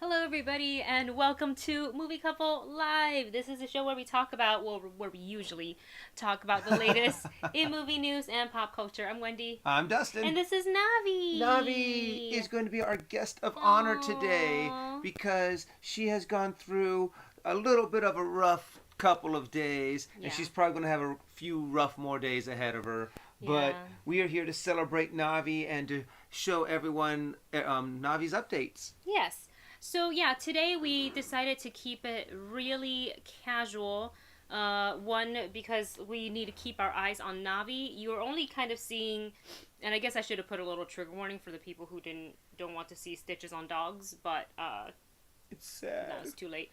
Hello, everybody, and welcome to Movie Couple Live. This is a show where we talk about, well, where we usually talk about the latest in movie news and pop culture. I'm Wendy. I'm Dustin. And this is Navi. Navi is going to be our guest of honor today because she has gone through a little bit of a rough couple of days, and she's probably going to have a few rough more days ahead of her. But we are here to celebrate Navi and to show everyone Navi's updates. Yes. So yeah, today we decided to keep it really casual. One, because we need to keep our eyes on Navi. You're only kind of seeing, and I guess I should have put a little trigger warning for the people who don't want to see stitches on dogs, but it's sad. No, it's too late.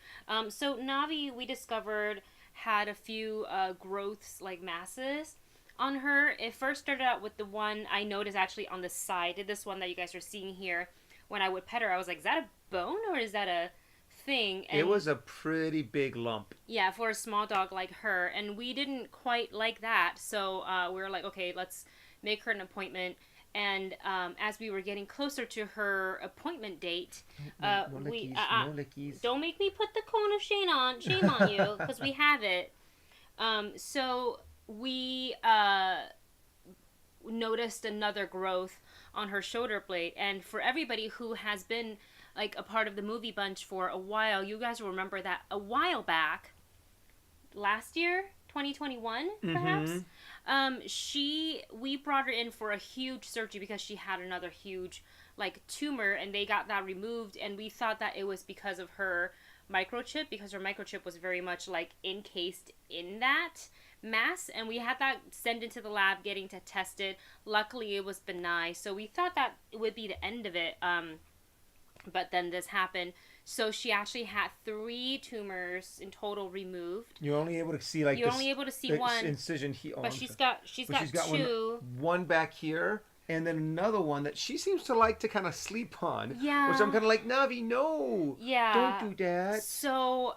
So Navi, we discovered, had a few growths, like masses on her. It first started out with the one I noticed actually on the side. This one that you guys are seeing here. When I would pet her, I was like, is that a bone or is that a thing? And it was a pretty big lump. Yeah, for a small dog like her. And we didn't quite like that. So we were like, okay, let's make her an appointment. And as we were getting closer to her appointment date, no lickies. Don't make me put the cone of shame on you, because we have it. So we noticed another growth on her shoulder blade, and for everybody who has been like a part of the movie bunch for a while, you guys will remember that a while back, last year, 2021 perhaps, we brought her in for a huge surgery because she had another huge like tumor, and they got that removed, and we thought that it was because of her microchip, because her microchip was very much like encased in that mass, and we had that sent into the lab getting to tested. Luckily it was benign, so we thought that it would be the end of it, but then this happened. So she actually had 3 tumors in total removed. You're only able to see like only able to see one incision here, but she's got 2. One back here, and then another one that she seems to like to kind of sleep on. Yeah. Which I'm kind of like, Navi, no. Yeah. Don't do that. So,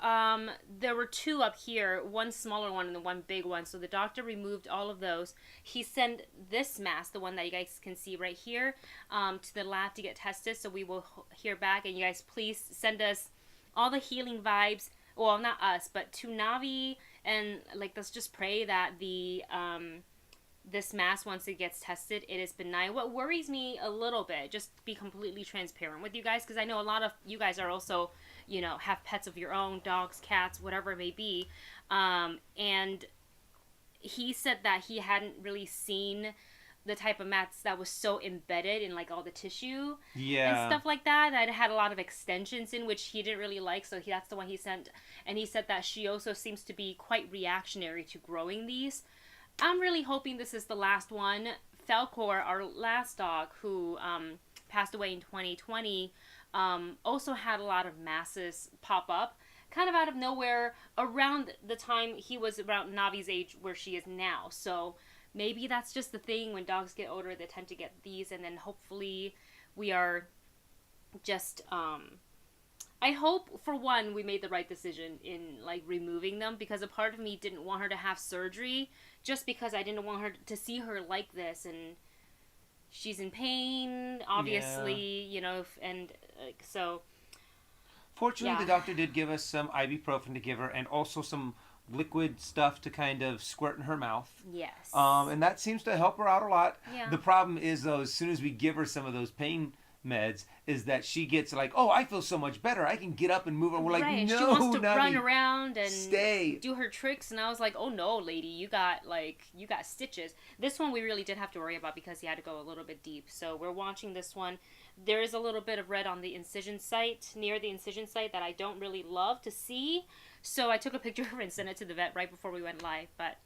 there were 2 up here, one smaller one and the one big one. So the doctor removed all of those. He sent this mass, the one that you guys can see right here, to the lab to get tested. So we will hear back, and you guys please send us all the healing vibes. Well, not us, but to Navi, and like, let's just pray that the, this mass, once it gets tested, it is benign. What worries me a little bit, just to be completely transparent with you guys, because I know a lot of you guys are also, have pets of your own, dogs, cats, whatever it may be, and he said that he hadn't really seen the type of mats that was so embedded in like all the tissue and stuff like that, that it had a lot of extensions in, which he didn't really like, so that's the one he sent. And he said that she also seems to be quite reactionary to growing these. I'm really hoping this is the last one. Falcor, our last dog, who passed away in 2020, also had a lot of masses pop up, kind of out of nowhere, around the time he was around Navi's age where she is now. So maybe that's just the thing. When dogs get older, they tend to get these, and then hopefully we are just... I hope, for one, we made the right decision in, like, removing them, because a part of me didn't want her to have surgery, just because I didn't want her to see her like this, and she's in pain, obviously, and, so... Fortunately, the doctor did give us some ibuprofen to give her, and also some liquid stuff to kind of squirt in her mouth. Yes. And that seems to help her out a lot. Yeah. The problem is, though, as soon as we give her some of those pain meds, is that she gets like, oh, I feel so much better, I can get up and move. And we're like, right. No, she wants to Navi, run around and stay, do her tricks, and I was like, oh no, lady, you got stitches. This one we really did have to worry about because he had to go a little bit deep. So we're watching this one. There is a little bit of red on the incision site, near the incision site, that I don't really love to see. So I took a picture of it and sent it to the vet right before we went live. But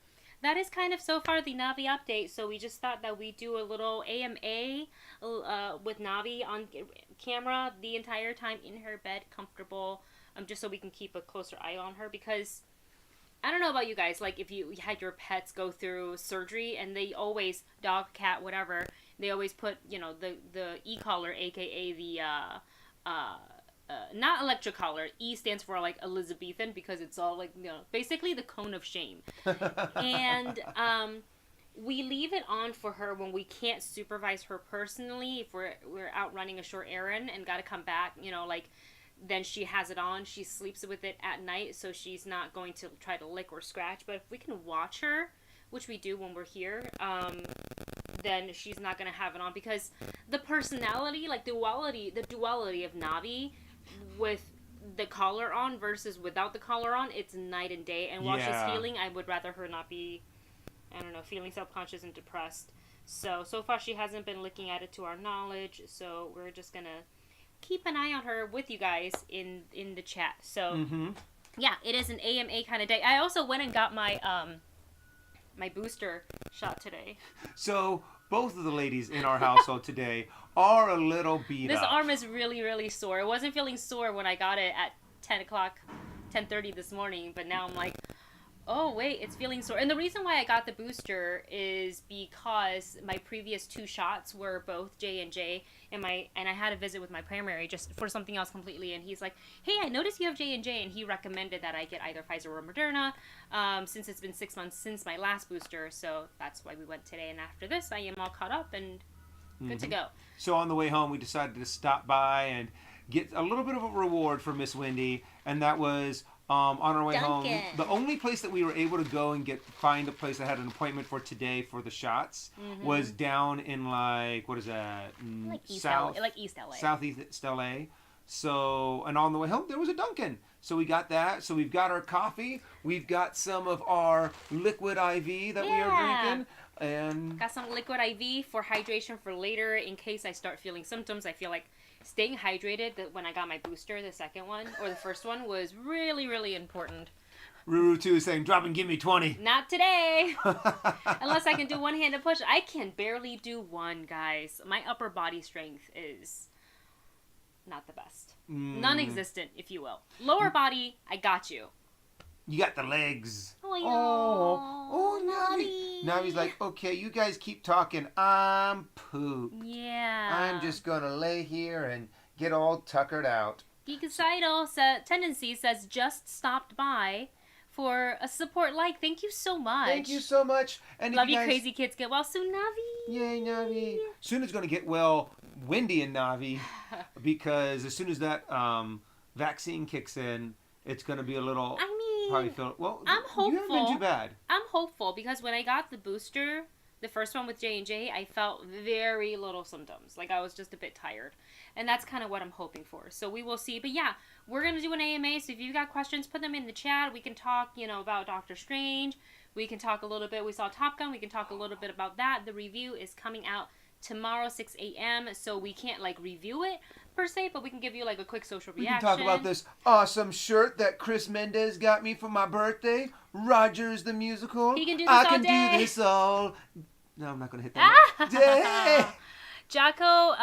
that is kind of so far the Navi update. So we just thought that we'd do a little AMA with Navi on camera the entire time in her bed, comfortable, just so we can keep a closer eye on her. Because I don't know about you guys, like if you had your pets go through surgery, and they always, dog, cat, whatever, they always put, the e-collar, aka the not electric collar. E stands for like Elizabethan, because it's all like, basically the cone of shame. And we leave it on for her when we can't supervise her personally, if we're out running a short errand and got to come back, like then she has it on. She sleeps with it at night, so she's not going to try to lick or scratch. But if we can watch her, which we do when we're here, then she's not going to have it on, because the personality, like the duality of Navi with the collar on versus without the collar on, it's night and day. And while she's healing, I would rather her not be, I don't know, feeling self-conscious and depressed. So far she hasn't been looking at it to our knowledge, so we're just going to keep an eye on her with you guys in the chat. So, yeah, it is an AMA kind of day. I also went and got my my booster shot today. So, both of the ladies in our household today are a little beat up. This arm is really, really sore. It wasn't feeling sore when I got it at 10:30 this morning, but now I'm like, oh, wait, it's feeling sore. And the reason why I got the booster is because my previous 2 shots were both J&J, and I had a visit with my primary just for something else completely, and he's like, hey, I noticed you have J&J, and he recommended that I get either Pfizer or Moderna, since it's been 6 months since my last booster, so that's why we went today. And after this, I am all caught up and good to go. So on the way home, we decided to stop by and get a little bit of a reward for Miss Wendy, and that was... on our way home, the only place that we were able to go and find a place that had an appointment for today for the shots was down in, like, what is that? Like East LA. Southeast LA. So, and on the way home, there was a Dunkin'. So we got that. So we've got our coffee. We've got some of our liquid IV that we are drinking. And got some liquid IV for hydration for later in case I start feeling symptoms. I feel like staying hydrated when I got my booster, the second one, or the first one, was really, really important. Ruru 2 is saying, drop and give me 20. Not today. Unless I can do one-handed push. I can barely do one, guys. My upper body strength is not the best. Non-existent, if you will. Lower body, I got you. You got the legs. Oh, Navi. Navi's like, okay, you guys keep talking. I'm pooped. Yeah. I'm just going to lay here and get all tuckered out. Geekicidal Tendency says, just stopped by for a support like. Thank you so much. Thank you so much. And love you, crazy kids. Get well soon, Navi. Yay, Navi. Soon it's going to get well, Wendy and Navi, because as soon as that vaccine kicks in, it's going to be a little... probably feel, well, I'm hopeful. You haven't been too bad. I'm hopeful because when I got the booster, the first one with J&J, I felt very little symptoms. Like I was just a bit tired. And that's kind of what I'm hoping for. So we will see. But yeah, we're going to do an AMA. So if you've got questions, put them in the chat. We can talk, about Doctor Strange. We can talk a little bit. We saw Top Gun. We can talk a little bit about that. The review is coming out tomorrow, 6 a.m. So we can't review it per se, but we can give you a quick social reaction. We can talk about this awesome shirt that Chris Mendez got me for my birthday. Rogers the Musical. He can do this all day. I can do this all... No, I'm not going to hit that day. Jocko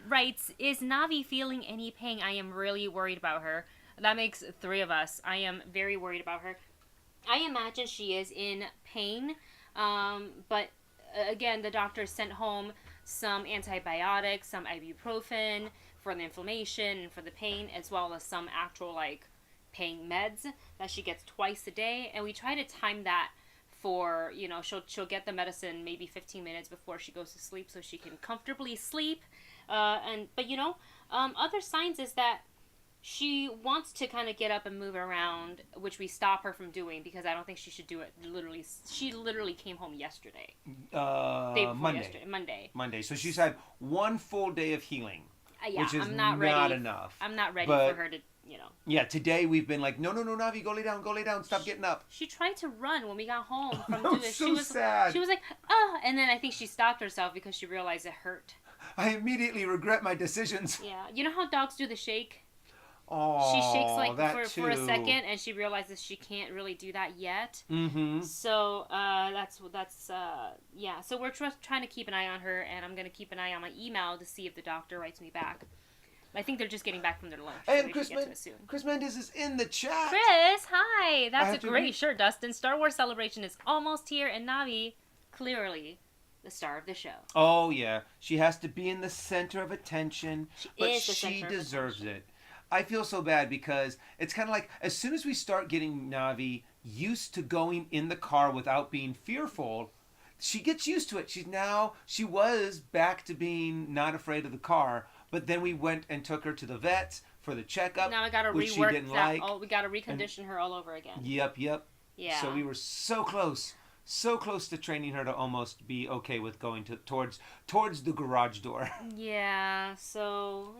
writes, is Navi feeling any pain? I am really worried about her. That makes 3 of us. I am very worried about her. I imagine she is in pain, but again, the doctor sent home some antibiotics, some ibuprofen for the inflammation and for the pain, as well as some actual pain meds that she gets twice a day. And we try to time that for, she'll get the medicine maybe 15 minutes before she goes to sleep so she can comfortably sleep. But other signs is that she wants to kind of get up and move around, which we stop her from doing because I don't think she should do it. She literally came home yesterday. Monday. So she's had 1 full day of healing, which is not enough. I'm not ready for her to, Yeah, today we've been like, no, Navi, go lay down, stop getting up. She tried to run when we got home from doing this. So sad. She was like, oh, and then I think she stopped herself because she realized it hurt. I immediately regret my decisions. Yeah, you know how dogs do the shake? Oh, she shakes for a second, and she realizes she can't really do that yet. Mm-hmm. So yeah. So we're trying to keep an eye on her, and I'm gonna keep an eye on my email to see if the doctor writes me back. I think they're just getting back from their lunch. And Chris Mendez is in the chat. Chris, hi. That's a great shirt, Dustin. Star Wars Celebration is almost here, and Navi, clearly the star of the show. Oh yeah, she has to be in the center of attention, but she deserves it. I feel so bad because it's kind of like as soon as we start getting Navi used to going in the car without being fearful, she gets used to it. She was back to being not afraid of the car, but then we went and took her to the vets for the checkup. Now I gotta which she rework didn't that. like. We gotta recondition her all over again. Yep. Yeah. So we were so close to training her to almost be okay with going towards the garage door. Yeah. So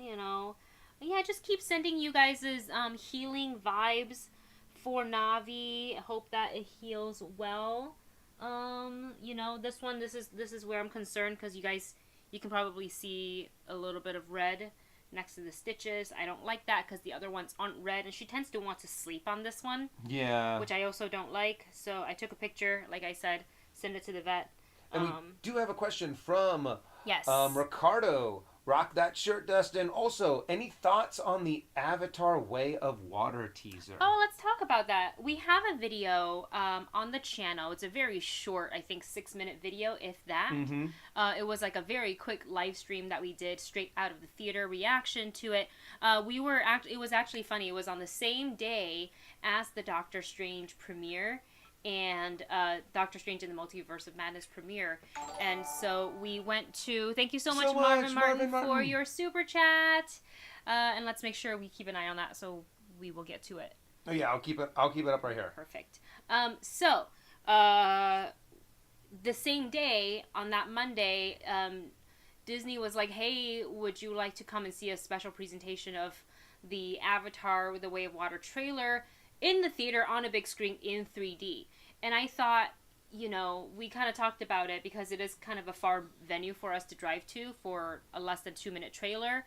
yeah, just keep sending you guys' healing vibes for Navi. I hope that it heals well. This is where I'm concerned because you can probably see a little bit of red next to the stitches. I don't like that because the other ones aren't red, and she tends to want to sleep on this one. Yeah. Which I also don't like. So I took a picture, like I said, send it to the vet. And we do have a question from yes. Ricardo. Rock that shirt, Dustin. Also, any thoughts on the Avatar Way of Water teaser? Oh, let's talk about that. We have a video on the channel. It's a very short, I think 6-minute video, if that. Mm-hmm. It was like a very quick live stream that we did straight out of the theater, reaction to it. It was actually funny. It was on the same day as the Doctor Strange premiere and Doctor Strange in the Multiverse of Madness premiere. And so we went to... Thank you so much, Marvin, for your super chat. And let's make sure we keep an eye on that, so we will get to it. Oh yeah, I'll keep it up right here. Perfect. The same day, on that Monday, Disney was like, hey, would you like to come and see a special presentation of the Avatar The Way of Water trailer in the theater on a big screen in 3D? And I thought, we kind of talked about it because it is kind of a far venue for us to drive to for a less than 2-minute trailer.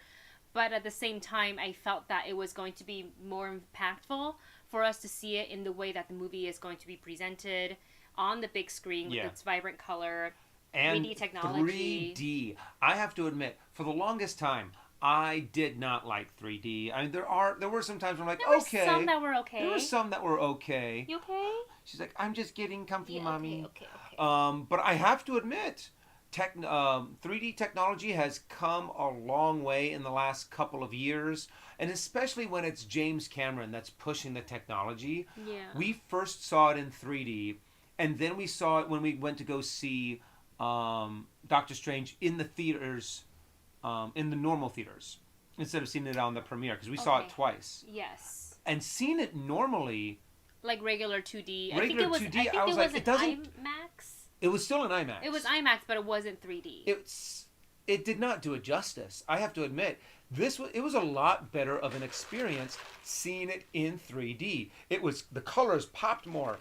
But at the same time, I felt that it was going to be more impactful for us to see it in the way that the movie is going to be presented on the big screen with its vibrant color, and 3D technology. 3D. I have to admit, for the longest time, I did not like 3D. I mean, there were some times where I'm like, okay. There were some that were okay. There were some that were okay. You okay? She's like, I'm just getting comfy, mommy. Okay. But I have to admit, 3D technology has come a long way in the last couple of years, and especially when it's James Cameron that's pushing the technology. Yeah. We first saw it in 3D, and then we saw it when we went to go see Doctor Strange in the theaters. In the normal theaters instead of seeing it on the premiere because we saw it twice. Yes. And seeing it normally, like regular 2D. I think it was IMAX. It was still an IMAX. It was IMAX, but it wasn't 3D. It did not do it justice. I have to admit, it was a lot better of an experience seeing it in 3D. The colors popped more.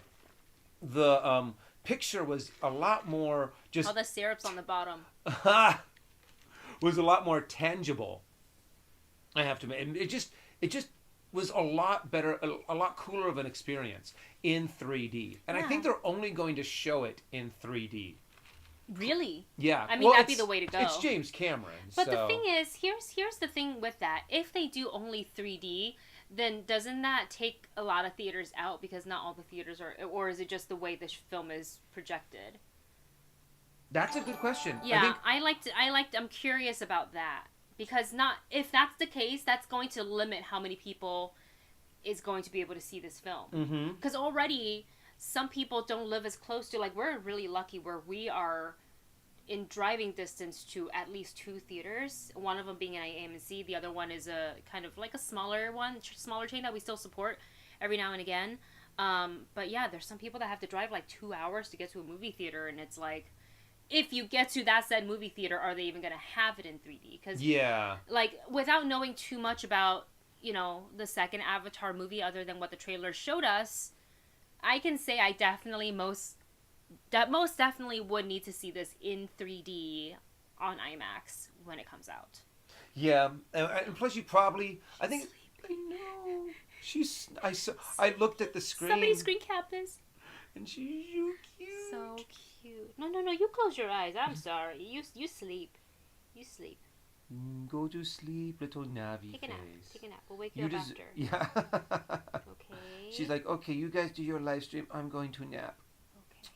The picture was a lot more just. All the syrups on the bottom. Was a lot more tangible. I have to admit, it just was a lot better, a lot cooler of an experience in 3D. And I think they're only going to show it in 3D. Really? Yeah. I mean, that'd be the way to go. It's James Cameron. But the thing is, here's the thing with that. If they do only 3D, then doesn't that take a lot of theaters out because not all the theaters are, or is it just the way the film is projected? That's a good question. Yeah, I'm curious about that because if that's the case, that's going to limit how many people is going to be able to see this film. Because already some people don't live as close to, like, we're really lucky where we are in driving distance to at least 2 theaters. One of them being an AMC, the other one is a kind of like a smaller chain that we still support every now and again. But yeah, there's some people that have to drive like 2 hours to get to a movie theater, and it's like, if you get to that said movie theater, are they even going to have it in 3D? Because, like, without knowing too much about, the second Avatar movie other than what the trailer showed us, I can say I most definitely would need to see this in 3D on IMAX when it comes out. Yeah, and plus you probably, I think, I know, I looked at the screen. Somebody screen cap this. And she's so cute. So cute. No, you close your eyes. I'm sorry. You sleep. You sleep. Go to sleep, little Navi Take a nap. face. Take a nap. We'll wake you up after. Yeah. Okay. She's like, okay, you guys do your live stream. I'm going to nap. Okay.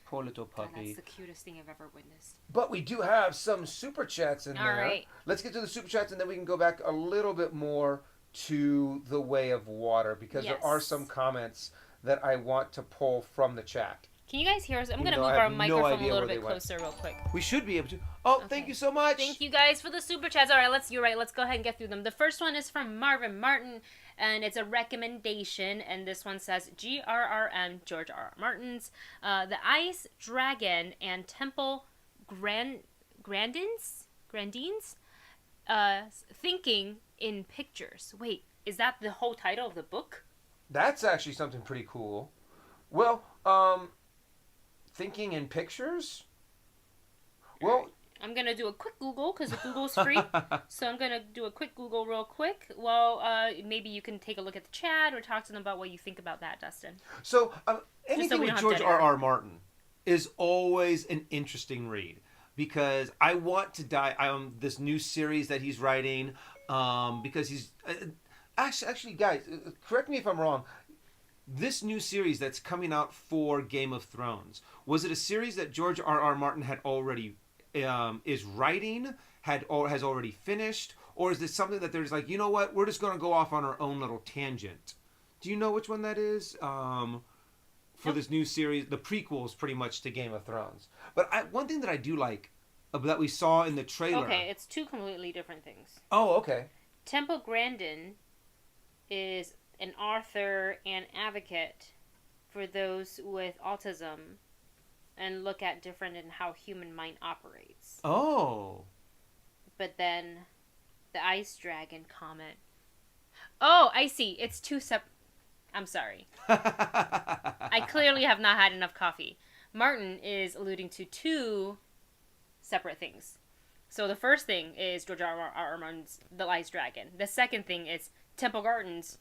Poor little puppy. God, that's the cutest thing I've ever witnessed. But we do have some super chats in there. All right. Let's get to the super chats and then we can go back a little bit more to the Way of Water because there are some comments that I want to pull from the chat. Can you guys hear us? I'm going to though move I our have no microphone idea a little where bit they went. closer real quick. We should be able to. Oh, Okay. Thank you so much. Thank you guys for the super chats. All right, let's go ahead and get through them. The first one is from Marvin Martin, and it's a recommendation, and this one says GRRM, George R.R. Martin's The Ice Dragon and Temple Grandins, Thinking in Pictures. Wait, is that the whole title of the book? That's actually something pretty cool. Well, Thinking in Pictures? Well, I'm going to do a quick Google because Google's free. So I'm going to do a quick Google real quick. Well, maybe you can take a look at the chat or talk to them about what you think about that, Dustin. So, anything we with don't have George dead R.R. air. Martin is always an interesting read because I want to dive on this new series that he's writing because he's... actually, guys, correct me if I'm wrong. This new series that's coming out for Game of Thrones, was it a series that George R.R. Martin had already is writing, has already finished, or is this something that there's like, you know what, we're just going to go off on our own little tangent? Do you know which one that is? For this new series, the prequels pretty much to Game of Thrones. But one thing that I do like that we saw in the trailer... Okay, it's two completely different things. Oh, okay. Temple Grandin is an author and advocate for those with autism and look at different in how human mind operates. Oh. But then the Ice Dragon comment. Oh, I see. It's two I'm sorry. I clearly have not had enough coffee. Martin is alluding to two separate things. So the first thing is George R.R. Martin's The Ice Dragon. The second thing is Temple Grandin's,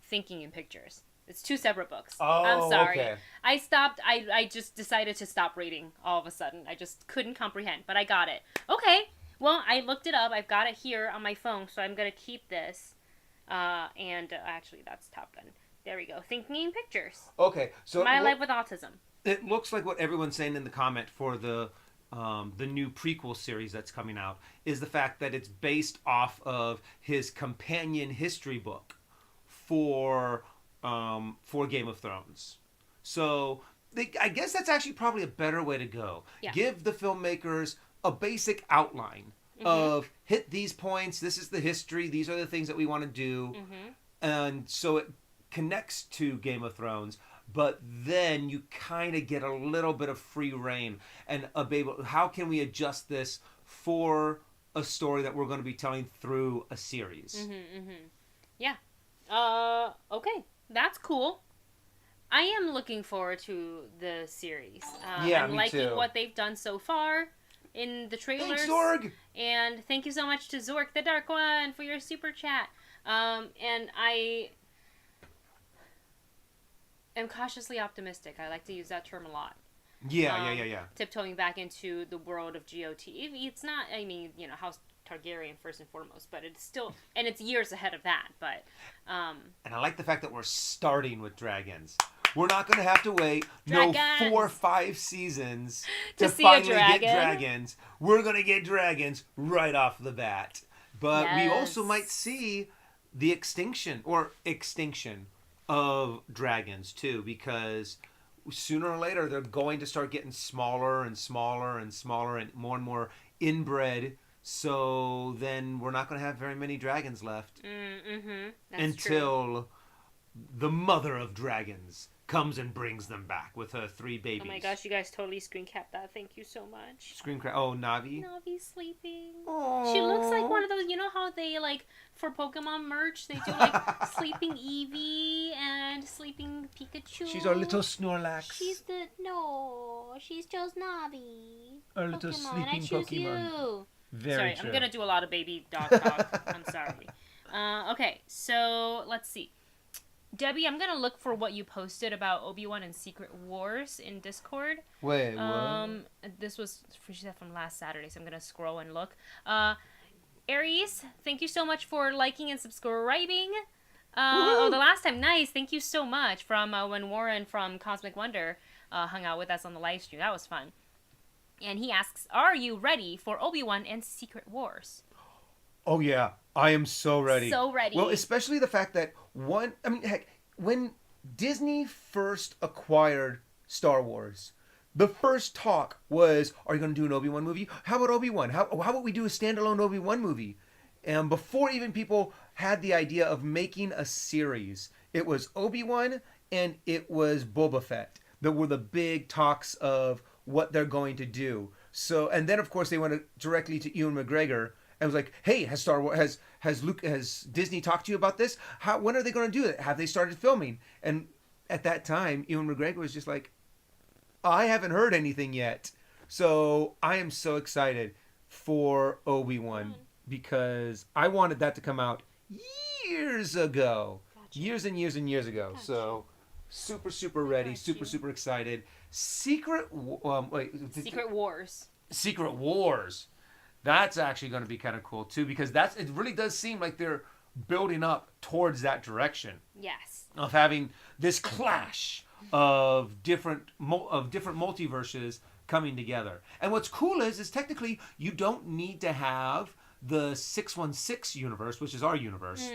Thinking in Pictures. It's two separate books. Oh, I'm sorry. okay. I stopped. I just decided to stop reading all of a sudden. I just couldn't comprehend, but I got it. Okay. Well, I looked it up. I've got it here on my phone, so I'm going to keep this. Actually, that's Top Gun. There we go. Thinking in Pictures. Okay. So My Life with Autism. It looks like what everyone's saying in the comment for the new prequel series that's coming out is the fact that it's based off of his companion history book for Game of Thrones. So I guess that's actually probably a better way to go. Yeah. Give the filmmakers a basic outline of hit these points. This is the history. These are the things that we want to do. And so it connects to Game of Thrones. But then you kind of get a little bit of free reign and how can we adjust this for a story that we're going to be telling through a series? Yeah. Okay. That's cool. I am looking forward to the series. I'm liking what they've done so far in the trailers. Thanks, Zorg! And thank you so much to Zork the Dark One for your super chat. And I am cautiously optimistic. I like to use that term a lot. Yeah. Tiptoeing back into the world of GOT. It's not, I mean, House Targaryen first and foremost, but it's still, and it's years ahead of that, but... And I like the fact that we're starting with dragons. We're not going to have to wait 4 or 5 seasons to finally get dragons. We're going to get dragons right off the bat. But we also might see the extinction of dragons too, because sooner or later they're going to start getting smaller and smaller and smaller and more inbred. So then we're not going to have very many dragons left until the mother of dragons comes and brings them back with her 3 babies. Oh my gosh, you guys totally screen capped that. Thank you so much. Oh, Navi? Navi's sleeping. Aww. She looks like one of those, you know how they, for Pokemon merch, they do, Sleeping Eevee and Sleeping Pikachu? She's our little Snorlax. She's just Navi. Our little sleeping Pokemon. You. Very sorry, true. I'm going to do a lot of baby dog talk. I'm sorry. Okay, so let's see. Debbie, I'm going to look for what you posted about Obi-Wan and Secret Wars in Discord. Wait, what? This was, she said, from last Saturday, so I'm going to scroll and look. Aries, thank you so much for liking and subscribing. The last time, nice. Thank you so much from when Warren from Cosmic Wonder hung out with us on the live stream. That was fun. And he asks, are you ready for Obi-Wan and Secret Wars? Oh, yeah. I am so ready. So ready. Well, especially the fact that when Disney first acquired Star Wars, the first talk was, are you going to do an Obi-Wan movie? How about Obi-Wan? How about we do a standalone Obi-Wan movie? And before even people had the idea of making a series, it was Obi-Wan and it was Boba Fett that were the big talks of what they're going to do. So, and then of course they went directly to Ewan McGregor and was like, "Hey, has Star Wars has Disney talked to you about this? When are they going to do it? Have they started filming?" And at that time, Ewan McGregor was just like, "I haven't heard anything yet." So I am so excited for Obi-Wan because I wanted that to come out years ago, years and years and years ago. So super ready, super excited. Secret Wars. Secret Wars. That's actually going to be kind of cool too, because it really does seem like they're building up towards that direction. Yes. Of having this clash of different multiverses coming together. And what's cool is technically you don't need to have the 616 universe, which is our universe,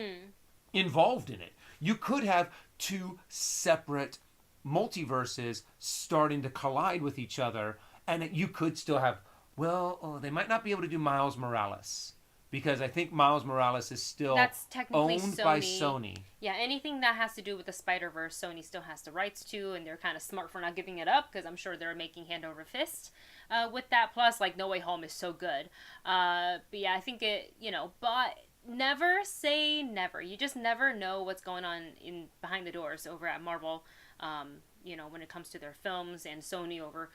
involved in it. You could have two separate multiverses starting to collide with each other, and you could still have, they might not be able to do Miles Morales, because I think Miles Morales is still owned by Sony. Yeah, anything that has to do with the Spider-Verse, Sony still has the rights to, and they're kind of smart for not giving it up, because I'm sure they're making hand over fist with that. Plus, like, No Way Home is so good. But yeah, I think but never say never. You just never know what's going on behind the doors over at Marvel, when it comes to their films, and Sony over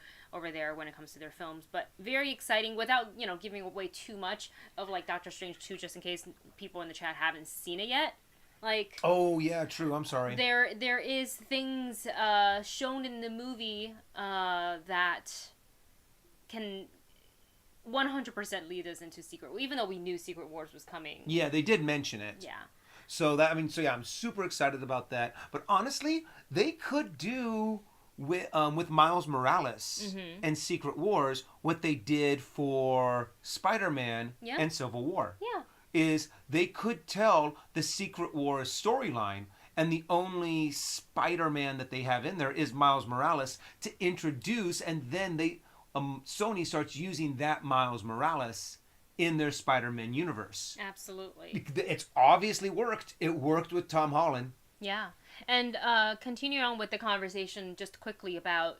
there when it comes to their films. But very exciting, without giving away too much of like Doctor Strange 2, just in case people in the chat haven't seen it yet. Like, oh yeah, true, I'm sorry. There is things shown in the movie that can 100% lead us into Secret, even though we knew Secret Wars was coming. Yeah, they did mention it. Yeah. So I'm super excited about that. But honestly, they could do with Miles Morales and Secret Wars what they did for Spider-Man and Civil War. Yeah. Is they could tell the Secret Wars storyline, and the only Spider-Man that they have in there is Miles Morales to introduce, and then Sony starts using that Miles Morales in their Spider-Man universe. Absolutely. It's obviously worked. It worked with Tom Holland. Yeah. And continuing on with the conversation just quickly about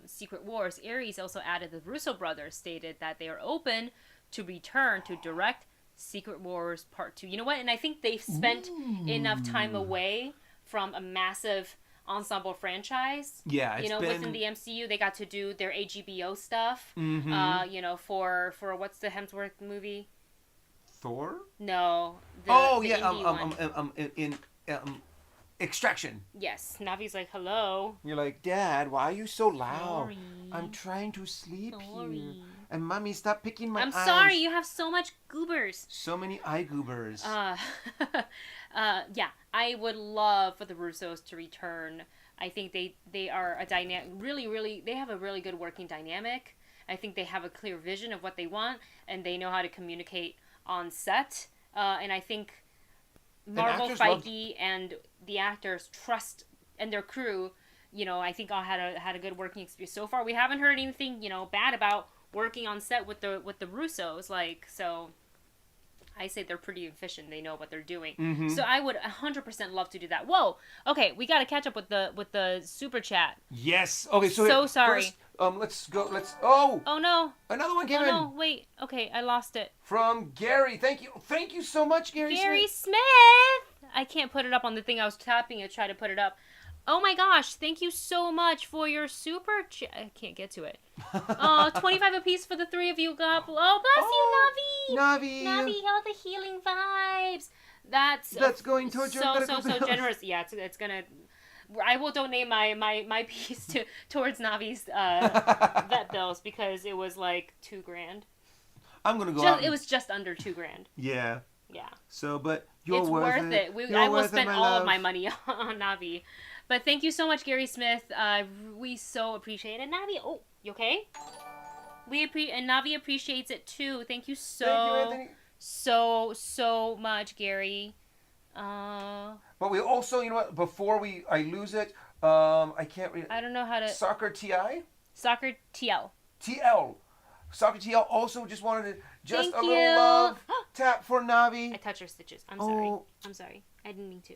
Secret Wars, Aries also added the Russo brothers stated that they are open to return to direct Secret Wars Part 2. You know what? And I think they've spent enough time away from a massive ensemble franchise. Yeah, within the MCU, they got to do their AGBO stuff. For what's the Hemsworth movie? Thor? No. Extraction. Yes. Navi's like, hello. You're like, Dad, why are you so loud? Sorry. I'm trying to sleep here. And Mommy, stop picking my eyes. I'm sorry, you have so much goobers. So many eye goobers. Yeah, I would love for the Russos to return. I think they are a dynamic, really, they have a really good working dynamic. I think they have a clear vision of what they want, and they know how to communicate on set. And I think Marvel, Feige, and the actors trust, and their crew, I think all had a good working experience so far. We haven't heard anything, bad about working on set with the Russos, so I say they're pretty efficient. They know what they're doing. So I would 100% love to do that. Whoa. Okay, we got to catch up with the super chat. Yes. Okay, so sorry. First, let's go. Oh no. Another one came in. No, wait. Okay, I lost it. From Gary. Thank you so much, Gary Smith. I can't put it up on the thing I was tapping to try to put it up. Oh my gosh, thank you so much for your super chat. I can't get to it. 25 apiece for the three of you. God bless you, Navi. Navi, all the healing vibes. That's going towards your so generous. Yeah, it's gonna. I will donate my piece towards Navi's vet bills, because it was like $2,000. I'm gonna go out. It was just under $2,000. Yeah. Yeah. So, but it's worth it. I will spend all of my money on Navi. But thank you so much, Gary Smith. We so appreciate it. Navi, oh, you okay? And Navi appreciates it too. Thank you so much, Gary. But we also, you know what? Before I lose it, I can't read. I don't know how to. Soccer TI. Soccer TL. TL. Soccer TL also just wanted to just Thank a little you. love tap for Navi. I touched her stitches. I'm sorry. I'm sorry. I didn't mean to.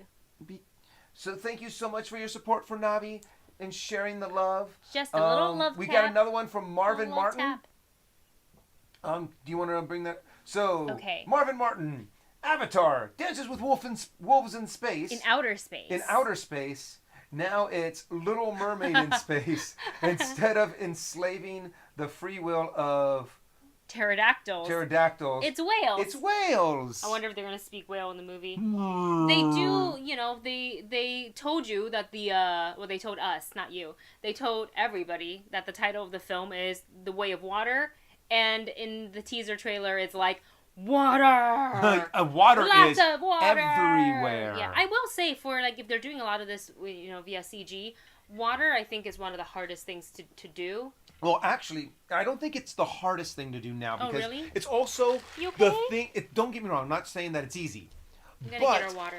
So thank you so much for your support for Navi and sharing the love. Just a little love We tap. got another one from Marvin Martin. Tap. Do you want to bring that? So, Okay. Marvin Martin, Avatar, dances with wolves in space. In outer space. In outer space. Now it's Little Mermaid in space. Instead of enslaving the free will of pterodactyls. It's whales. It's whales. I wonder if they're going to speak whale in the movie. They do, you know, they told you that they told us, not you. They told everybody that the title of the film is The Way of Water, and in the teaser trailer it's like, water! Water Lots is of water! everywhere. Yeah, I will say, for, like, if they're doing a lot of this, you know, via CG, water, I think, is one of the hardest things to do. Well, actually, I don't think it's the hardest thing to do now because really? it's also You okay? the thing. Don't get me wrong. I'm not saying that it's easy. We gotta get our water.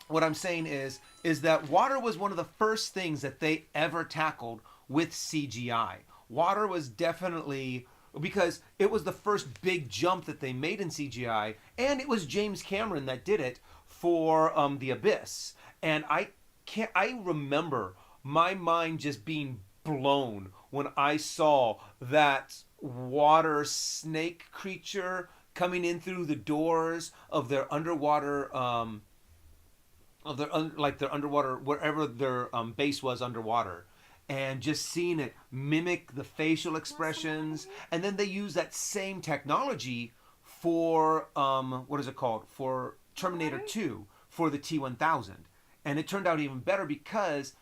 What I'm saying is that water was one of the first things that they ever tackled with CGI. Water was definitely, because it was the first big jump that they made in CGI, and it was James Cameron that did it for The Abyss. And I remember my mind just being blown when I saw that water snake creature coming in through the doors of their underwater, their underwater, wherever their base was underwater, and just seeing it mimic the facial expressions. And then they use that same technology for for Terminator 2, for the T-1000, and it turned out even better because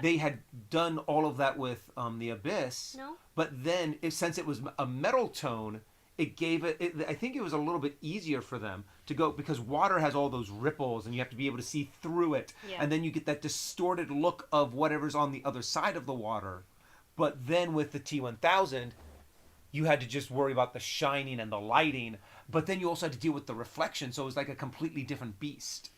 they had done all of that with The Abyss. No. But then, since it was a metal tone, it gave it. I think it was a little bit easier for them to go, because water has all those ripples, and you have to be able to see through it, and then you get that distorted look of whatever's on the other side of the water. But then with the T-1000, you had to just worry about the shining and the lighting, but then you also had to deal with the reflection, so it was like a completely different beast.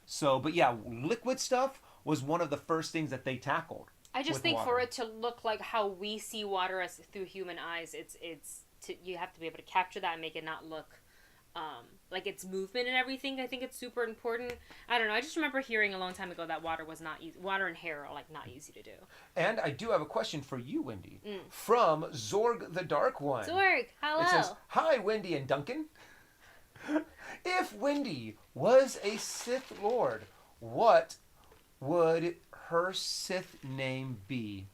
So, but yeah, liquid stuff was one of the first things that they tackled. I just think for it to look like how we see water as through human eyes, you have to be able to capture that and make it not look like its movement and everything. I think it's super important. I don't know. I just remember hearing a long time ago that water was not easy. Water and hair are like not easy to do. And I do have a question for you, Wendy, from Zorg the Dark One. Zorg, hello. It says, "Hi, Wendy and Duncan. If Wendy was a Sith Lord, what would her Sith name be?"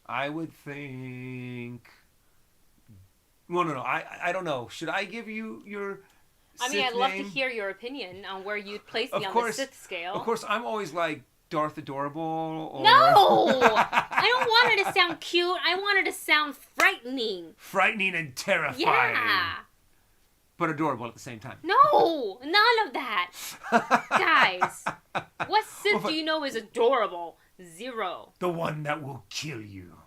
I would think... Well, no. I don't know. Should I give you your Sith name? I'd love to hear your opinion on where you'd place me on the Sith scale. Of course, I'm always like Darth Adorable. Or... No! I don't want her to sound cute. I want her to sound frightening. Frightening and terrifying. Yeah. But adorable at the same time. No! None of that. Guys, what Sith do you know is adorable? Zero. The one that will kill you.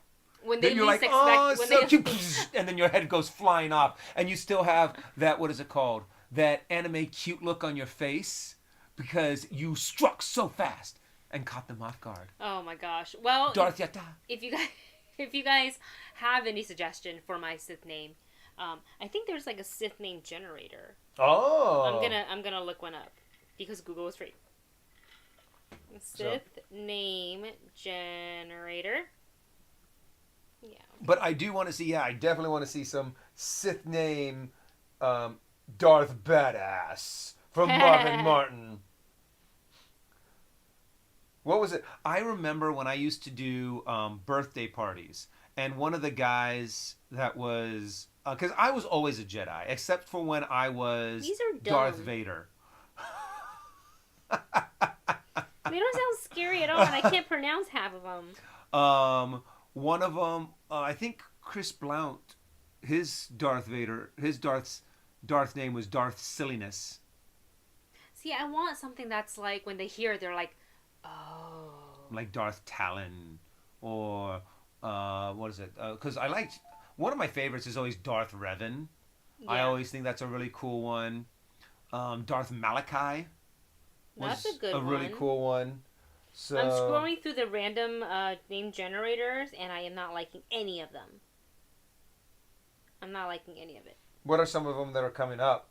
When they then you're least like, expect, oh, so cute, and then your head goes flying off, and you still have that, what is it called? That anime cute look on your face, because you struck so fast and caught them off guard. Oh my gosh. Well, Darth Yatta. If you guys have any suggestion for my Sith name, I think there's like a Sith name generator. Oh. I'm gonna look one up because Google is free. Sith name generator. Yeah. But I do want to see. Yeah, I definitely want to see some Sith name, Darth Badass from Marvin Martin. What was it? I remember when I used to do birthday parties, and one of the guys that was, because I was always a Jedi, except for when I was Darth Vader. They don't sound scary at all, and I can't pronounce half of them. One of them, I think Chris Blount, his Darth name was Darth Silliness. See, I want something that's like, when they hear it, they're like, oh. Like Darth Talon, or, what is it? Because I liked, one of my favorites is always Darth Revan. Yeah. I always think that's a really cool one. Darth Malachi was That's a good one. really cool one. So I'm scrolling through the random name generators, and I am not liking any of them. I'm not liking any of it. What are some of them that are coming up?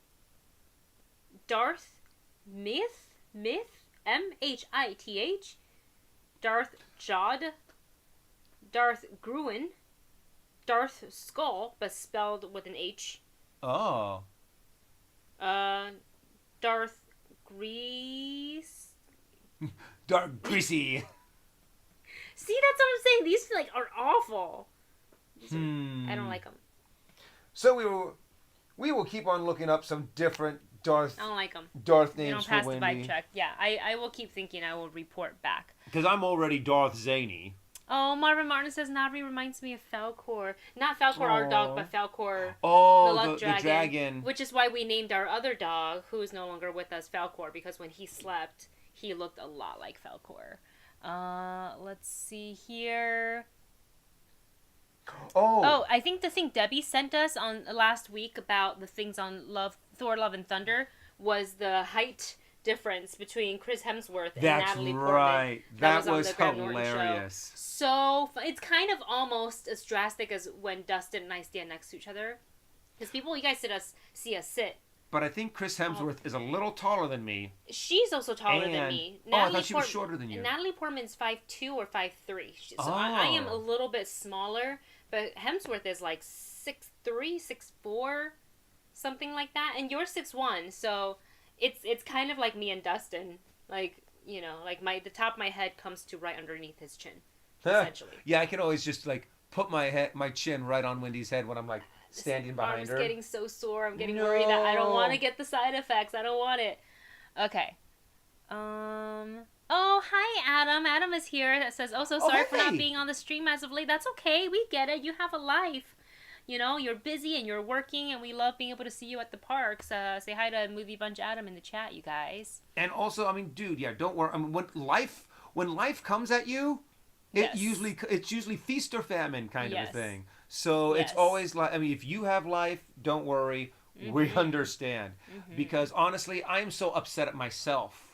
Darth Myth, Mhith, Darth Jod, Darth Gruen, Darth Skull, but spelled with an H. Oh. Darth Grease. Darth Greasy. See, that's what I'm saying. These are awful. I don't like them. So we will keep on looking up some different Darth. I don't like them. Darth They names don't pass for the Wendy. vibe check. Yeah, I will keep thinking. I will report back. Because I'm already Darth Zany. Oh, Marvin Martin says Navi reminds me of Falcor. Not Falcor, our dog, but Falcor, Oh, the the dragon. Which is why we named our other dog, who is no longer with us, Falcor, because when he slept, he looked a lot like Falcor. Let's see here. Oh, I think the thing Debbie sent us on last week about the things on Thor, Love, and Thunder was the height difference between Chris Hemsworth and Natalie Portman. Right. That was on the Graham Norton hilarious. So it's kind of almost as drastic as when Dustin and I stand next to each other. Because you guys see us sit. But I think Chris Hemsworth is a little taller than me. She's also taller than me. I thought she was shorter than you. Natalie Portman's 5'2" or 5'3". So I am a little bit smaller. But Hemsworth is like 6'3", 6'4", something like that. And you're 6'1", so it's kind of like me and Dustin. Like, you know, like the top of my head comes to right underneath his chin, essentially. Yeah, I can always just like put my chin right on Wendy's head when I'm like standing behind her. I'm getting so sore. I'm getting worried that I don't want to get the side effects. I don't want it. Okay. Oh, hi, Adam. Adam is here. That says, so sorry for not being on the stream as of late. That's okay. We get it. You have a life. You know, you're busy and you're working, and we love being able to see you at the parks. Say hi to Movie Bunch Adam in the chat, you guys. And also, I mean, dude, yeah, don't worry. I mean, when life comes at you, it's usually feast or famine kind of a thing. So it's always like, I mean, if you have life, don't worry. We understand. Because honestly, I'm so upset at myself.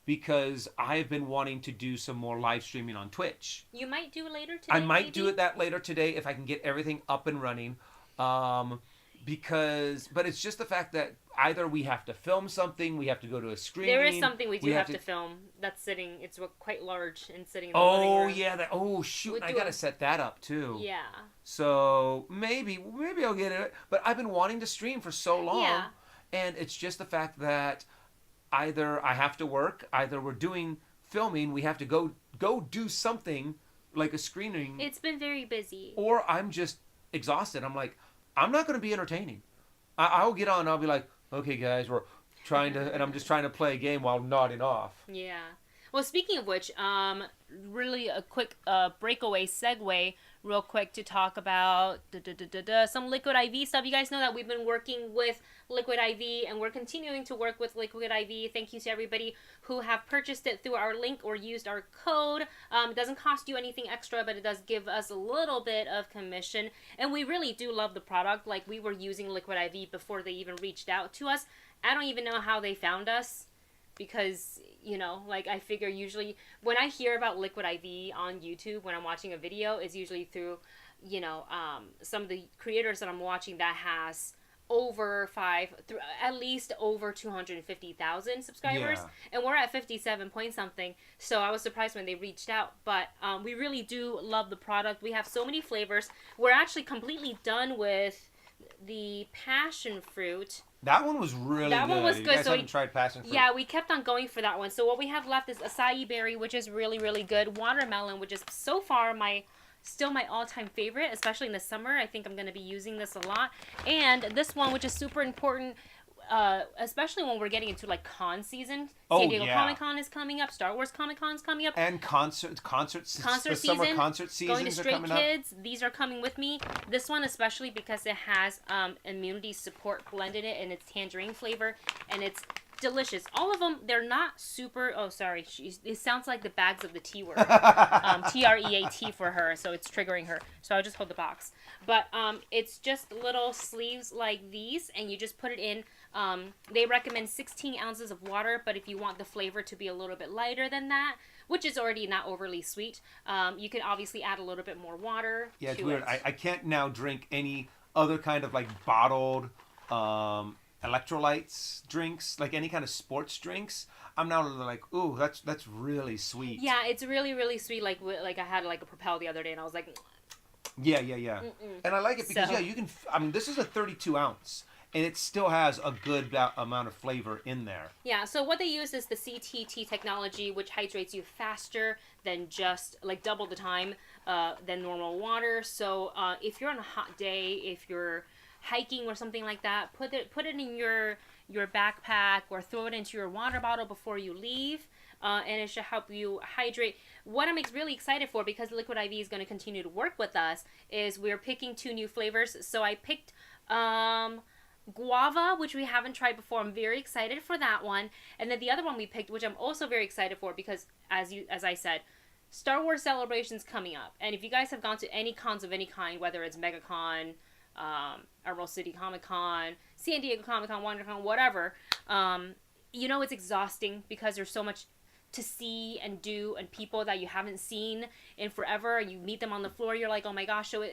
Because I've been wanting to do some more live streaming on Twitch. You might do it later today. I might do that later today if I can get everything up and running. But it's just the fact that either we have to film something, we have to go to a screening. There is something we do have to film that's sitting. It's quite large and sitting in the living room. Oh shoot! I gotta set that up too. Yeah. So maybe I'll get it. But I've been wanting to stream for so long, and it's just the fact that. Either I have to work, either we're doing filming, we have to go do something like a screening. It's been very busy. Or I'm just exhausted. I'm like, I'm not going to be entertaining. I'll get on and I'll be like, okay guys, we're trying to, and I'm just trying to play a game while nodding off. Yeah. Well, speaking of which, really a quick breakaway segue real quick to talk about some Liquid IV stuff. You guys know that we've been working with Liquid IV, and we're continuing to work with Liquid IV. Thank you to everybody who have purchased it through our link or used our code. It doesn't cost you anything extra, but it does give us a little bit of commission, and we really do love the product. Like, we were using Liquid IV before they even reached out to us. I don't even know how they found us. Because, you know, like, I figure usually when I hear about Liquid IV on YouTube, when I'm watching a video, is usually through, you know, some of the creators that I'm watching that has at least over 250,000 subscribers. Yeah. And we're at 57 point something. So I was surprised when they reached out. But we really do love the product. We have so many flavors. We're actually completely done with the passion fruit. That one was really good. That one was good. You guys haven't tried passion fruit. Yeah, we kept on going for that one. So what we have left is acai berry, which is really, really good. Watermelon, which is so far still my all-time favorite, especially in the summer. I think I'm going to be using this a lot. And this one, which is super important, especially when we're getting into like con season. San Diego Comic-Con is coming up. Star Wars Comic-Con is coming up. And concert season. Summer concert seasons going to are coming Stray Kids. These are coming with me. This one especially because it has immunity support blend in it, and it's tangerine flavor, and it's delicious. All of them, they're not super... Oh, sorry. It sounds like the bags of the T word. T-R-E-A-T for her, so it's triggering her. So I'll just hold the box. But it's just little sleeves like these, and you just put it in. They recommend 16 ounces of water, but if you want the flavor to be a little bit lighter than that, which is already not overly sweet, you can obviously add a little bit more water to it's weird. it. I can't now drink any other kind of like bottled electrolytes drinks, like any kind of sports drinks. I'm now like, ooh, that's really sweet. Yeah, it's really, really sweet. Like I had like a Propel the other day, and I was like... Yeah. And I like it because, you can... I mean, this is a 32 ounce. And it still has a good amount of flavor in there. Yeah, so what they use is the CTT technology, which hydrates you faster than just, like, double the time than normal water. So if you're on a hot day, if you're hiking or something like that, put it in your backpack or throw it into your water bottle before you leave. And it should help you hydrate. What I'm really excited for, because Liquid IV is going to continue to work with us, is we're picking 2 new flavors. So I picked... guava, which we haven't tried before. I'm very excited for that one. And then the other one we picked, which I'm also very excited for, because as I said, Star Wars Celebration's coming up. And if you guys have gone to any cons of any kind, whether it's MegaCon, Emerald City Comic Con, San Diego Comic Con, WonderCon, whatever, you know it's exhausting because there's so much to see and do, and people that you haven't seen in forever. You meet them on the floor, you're like, oh my gosh. So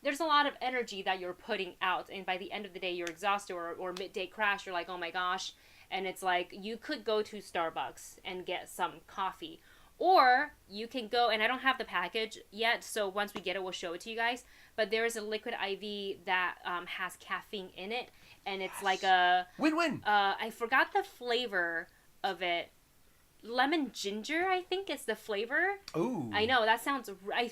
there's a lot of energy that you're putting out, and by the end of the day you're exhausted, or midday crash, you're like, oh my gosh. And it's like, you could go to Starbucks and get some coffee, or you can go, and I don't have the package yet, so once we get it we'll show it to you guys, but there is a Liquid IV that has caffeine in it, and it's like a win-win. I forgot the flavor of it. Lemon ginger, I think is the flavor. Ooh. I know, that sounds... I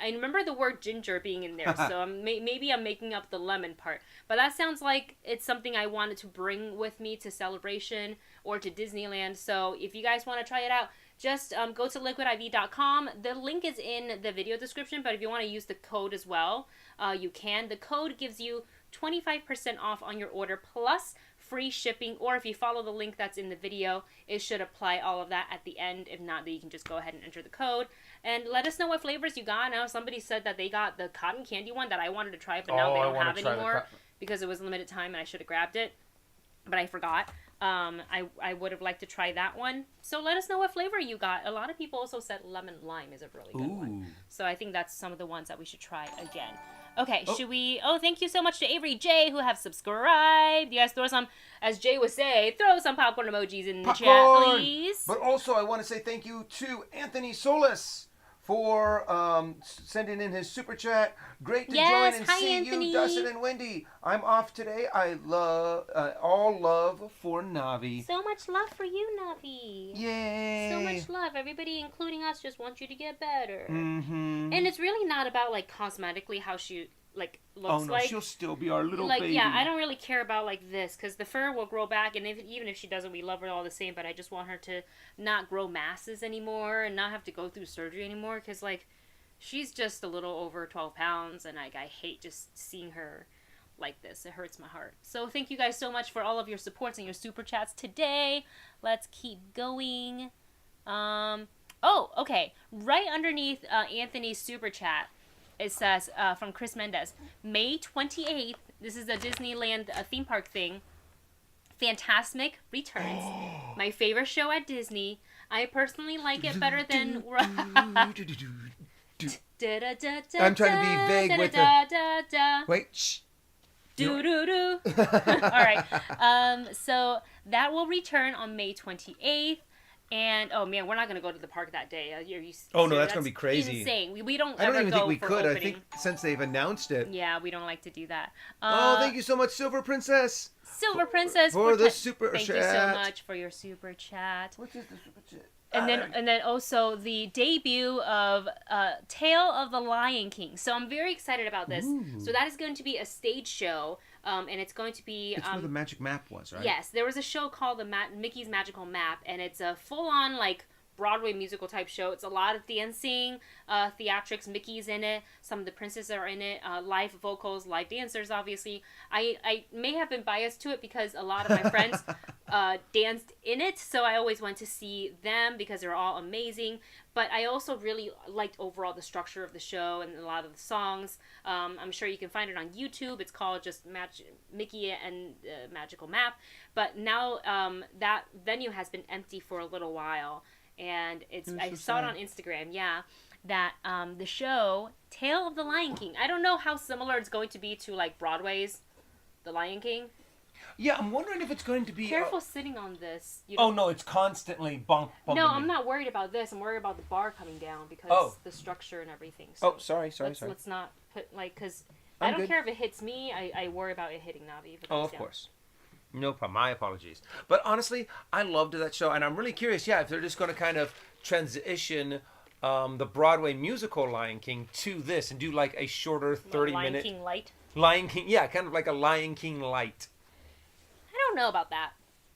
remember the word ginger being in there, so maybe I'm making up the lemon part. But that sounds like it's something I wanted to bring with me to Celebration or to Disneyland. So if you guys want to try it out, just go to liquidiv.com. The link is in the video description, but if you want to use the code as well, you can. The code gives you 25% off on your order, plus free shipping, or if you follow the link that's in the video, it should apply all of that at the end. If not, then you can just go ahead and enter the code and let us know what flavors you got. Now somebody said that they got the cotton candy one that I wanted to try, but now they don't have anymore because it was limited time and I should have grabbed it, but I forgot. I would have liked to try that one, so let us know what flavor you got. A lot of people also said lemon lime is a really good one, so I think that's some of the ones that we should try again. Okay, should we... Oh, thank you so much to Avery J, who have subscribed. You guys throw some, as Jay would say, throw some popcorn emojis in the chat, please. But also, I want to say thank you to Anthony Solis for sending in his super chat. Great to join and see Anthony. You, Dustin and Wendy. I'm off today. I love, all love for Navi. So much love for you, Navi. Yay. So much love. Everybody, including us, just want you to get better. Mm-hmm. And it's really not about, like, cosmetically how she... like looks no, like. She'll still be our little like, baby. Yeah, I don't really care about like this, because the fur will grow back, and even if she doesn't, we love her all the same, but I just want her to not grow masses anymore and not have to go through surgery anymore, because like she's just a little over 12 pounds, and like I hate just seeing her like this. It hurts my heart. So thank you guys so much for all of your supports and your super chats today. Let's keep going. Oh, okay. Right underneath Anthony's super chat, it says, from Chris Mendez, May 28th, this is a Disneyland theme park thing, Fantasmic returns. My favorite show at Disney. I personally like it better than... I'm trying to be vague with the... Wait, shh. Do-do-do. All right. So that will return on May 28th. And oh man, we're not gonna go to the park that day. Oh no, that's gonna be crazy. Insane. We don't. I don't even think we for could. opening. I think since they've announced it. Yeah, we don't like to do that. Thank you so much, Silver Princess. Silver Princess for the super chat. Thank you so much for your super chat. What is the super chat? And then also the debut of Tale of the Lion King. So I'm very excited about this. Ooh. So that is going to be a stage show. And it's going to be... It's where the magic map was, right? Yes. There was a show called Mickey's Magical Map, and it's a full-on, like, Broadway musical type show. It's a lot of dancing, theatrics. Mickey's in it. Some of the princesses are in it. Live vocals, live dancers, obviously. I may have been biased to it because a lot of my friends danced in it, so I always went to see them because they're all amazing. But I also really liked overall the structure of the show and a lot of the songs. I'm sure you can find it on YouTube. It's called just Mickey and Magical Map. But now that venue has been empty for a little while. And I saw it on Instagram, that the show Tale of the Lion King. I don't know how similar it's going to be to like Broadway's The Lion King. Yeah, I'm wondering if it's going to be... Careful sitting on this. Oh, no, it's constantly bumping. No, I'm not worried about this. I'm worried about the bar coming down because the structure and everything. So sorry. Let's not put, because I don't care if it hits me. I worry about it hitting Navi. If it comes of down. Course. No problem. My apologies. But honestly, I loved that show, and I'm really curious, if they're just going to kind of transition the Broadway musical Lion King to this and do like a shorter 30-minute... Lion King Light? Lion King, kind of like a Lion King Light. I don't know about that.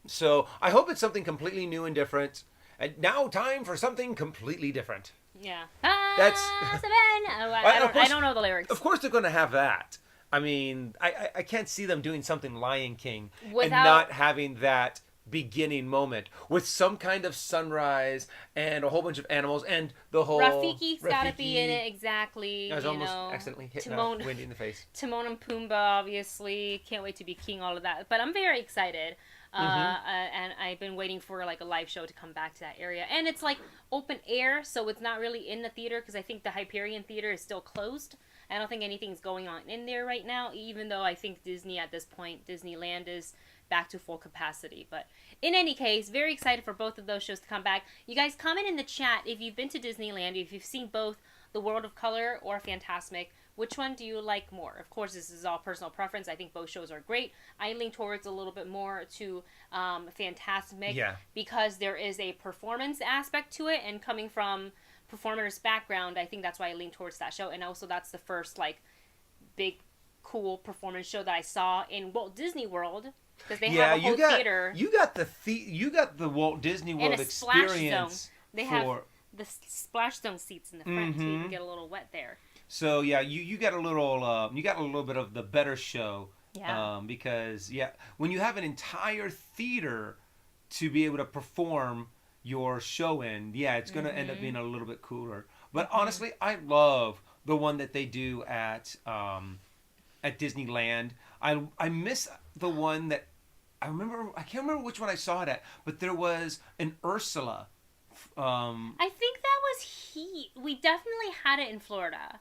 So I hope it's something completely new and different. And now time for something completely different. Yeah. That's... I don't know the lyrics. Of course they're going to have that. I mean, I can't see them doing something Lion King without... and not having that beginning moment with some kind of sunrise and a whole bunch of animals and the whole... Rafiki's got to be in it, exactly. I was almost accidentally hitting Wendy in the face. Timon and Pumbaa, obviously. Can't wait to be king, all of that. But I'm very excited. And I've been waiting for like a live show to come back to that area. And it's like open air, so it's not really in the theater because I think the Hyperion Theater is still closed. I don't think anything's going on in there right now, even though I think Disney at this point, Disneyland is back to full capacity. But in any case, very excited for both of those shows to come back. You guys comment in the chat if you've been to Disneyland, if you've seen both The World of Color or Fantasmic. Which one do you like more? Of course, this is all personal preference. I think both shows are great. I lean towards a little bit more to Fantasmic because there is a performance aspect to it, and coming from performer's background, I think that's why I lean towards that show. And also that's the first like big cool performance show that I saw in Walt Disney World, because they have a whole theater. You got the Walt Disney World experience. They have the splash zone seats in the front, so you can get a little wet there. So you got a little bit of the better show. Because when you have an entire theater to be able to perform your show in, it's going to end up being a little bit cooler. But honestly, I love the one that they do at Disneyland. I miss the one that I can't remember which one I saw it at, but there was an Ursula. I think that was we definitely had it in Florida.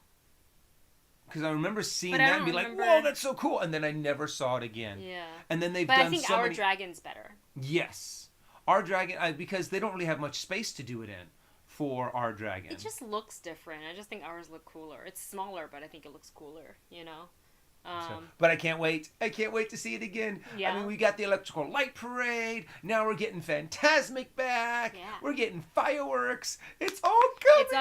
Because I remember seeing that and be like, whoa, that's so cool. And then I never saw it again. Yeah. And then But I think Our Dragon's better. Yes. Our Dragon, because they don't really have much space to do it in for Our Dragon. It just looks different. I just think ours look cooler. It's smaller, but I think it looks cooler, But I can't wait. I can't wait to see it again. Yeah. I mean, we got the Electrical Light Parade. Now we're getting Fantasmic back. Yeah. We're getting fireworks. It's all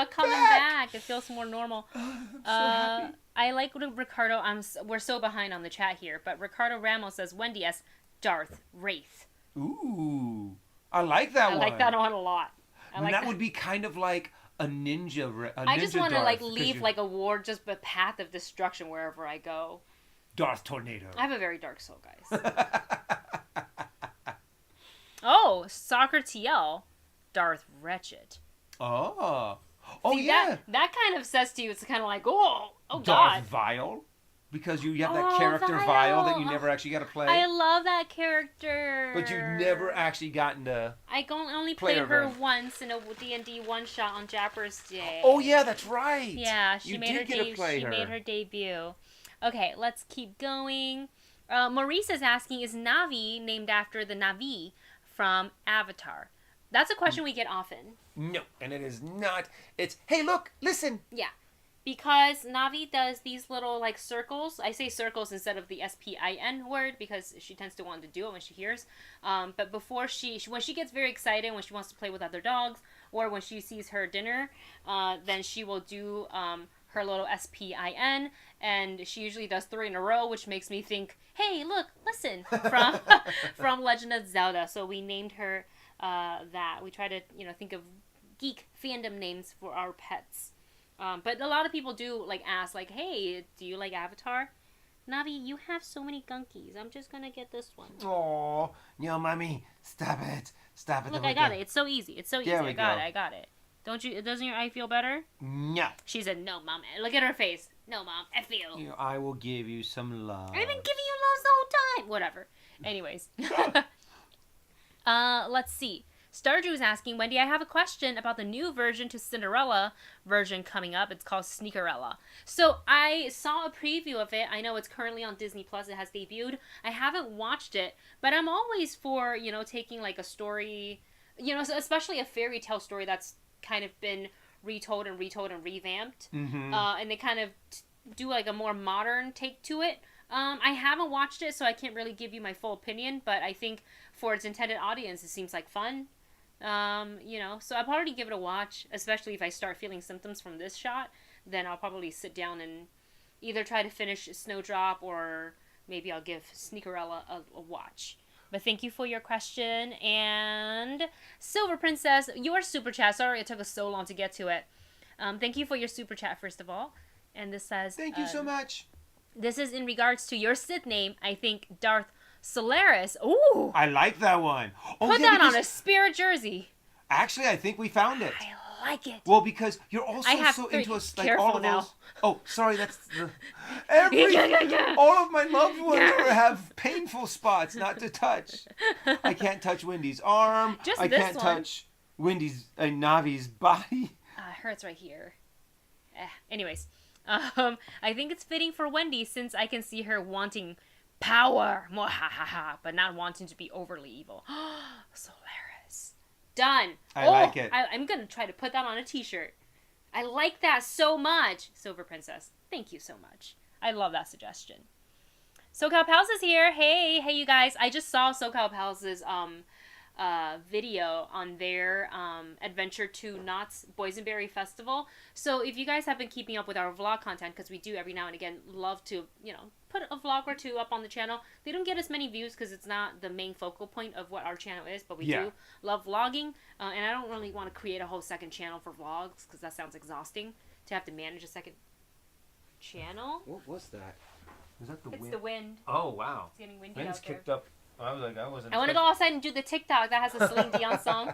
coming back. It feels more normal. I'm so happy. I like Ricardo. We're so behind on the chat here, but Ricardo Ramos says Wendy as Darth Wraith. Ooh, I like that one. I like that one a lot. That would be kind of like a ninja. I just want to leave like a war, just a path of destruction wherever I go. Darth Tornado. I have a very dark soul, guys. Oh, Soccer TL, Darth Wretched. Oh. See, that kind of says to you, it's kind of like, oh Darth God. Darth Vile? Because you have that character Vile that you never actually got to play. I love that character. But you've never actually gotten to I only played her once in a D&D one-shot on Japper's Day. Oh, yeah, that's right. Yeah, she made her debut. Okay, let's keep going. Maurice is asking, is Navi named after the Navi from Avatar? That's a question we get often. No, and it is not. It's, hey, look, listen. Yeah. Because Navi does these little, like, circles. I say circles instead of the S-P-I-N word because she tends to want to do it when she hears. But before when she gets very excited, when she wants to play with other dogs, or when she sees her dinner, then she will do her little S-P-I-N, and she usually does 3 in a row, which makes me think, hey, look, listen, from Legend of Zelda. So we named her that. We try to, think of geek fandom names for our pets. But a lot of people do like ask, like, hey, do you like Avatar? Navi, you have so many gunkies. I'm just gonna get this one. Oh, yo, mommy, stop it. Stop it. Look, I got it. It's so easy. It's so easy. There we go. I got it. Don't you? Doesn't your eye feel better? No. She said, no, Mom. Look at her face. No, Mom. F you. I will give you some love. I've been giving you loves the whole time. Whatever. Anyways. Let's see. Stardew is asking, Wendy, I have a question about the new version to Cinderella version coming up. It's called Sneakerella. So I saw a preview of it. I know it's currently on Disney Plus. It has debuted. I haven't watched it, but I'm always for, taking like a story, especially a fairy tale story that's kind of been retold and revamped. Mm-hmm. And they kind of do like a more modern take to it. I haven't watched it, so I can't really give you my full opinion, but I think for its intended audience, it seems like fun. So I'll probably give it a watch, especially if I start feeling symptoms from this shot, then I'll probably sit down and either try to finish Snowdrop or maybe I'll give Sneakerella a watch. But thank you for your question. And Silver Princess, your super chat. Sorry it took us so long to get to it. Thank you for your super chat, first of all. And this says... Thank you so much. This is in regards to your Sith name, I think Darth Solaris. Ooh! I like that one. Put that on a Spirit jersey. Actually, I think we found it. I like it. Well, because you're also so into us, like all of now. those. Oh, sorry, that's the all of my loved ones have painful spots not to touch. I can't touch Wendy's arm. I can't touch Wendy's Navi's body. It hurts right here. Anyways, I think it's fitting for Wendy since I can see her wanting power, but not wanting to be overly evil. Solaris. Done. I like it. I'm going to try to put that on a t-shirt. I like that so much. Silver Princess, thank you so much. I love that suggestion. SoCal Pals is here. Hey you guys. I just saw SoCal Pals' video on their adventure to Knott's Boysenberry Festival. So if you guys have been keeping up with our vlog content, because we do every now and again love to, put a vlog or two up on the channel. They don't get as many views because it's not the main focal point of what our channel is, but we do love vlogging. And I don't really want to create a whole second channel for vlogs because that sounds exhausting to have to manage a second channel. What was that? Was that the wind? It's the wind. Oh, wow. It's getting windy Wind's out there. kicked up. I wasn't. I want to go outside and do the TikTok that has a Celine Dion song.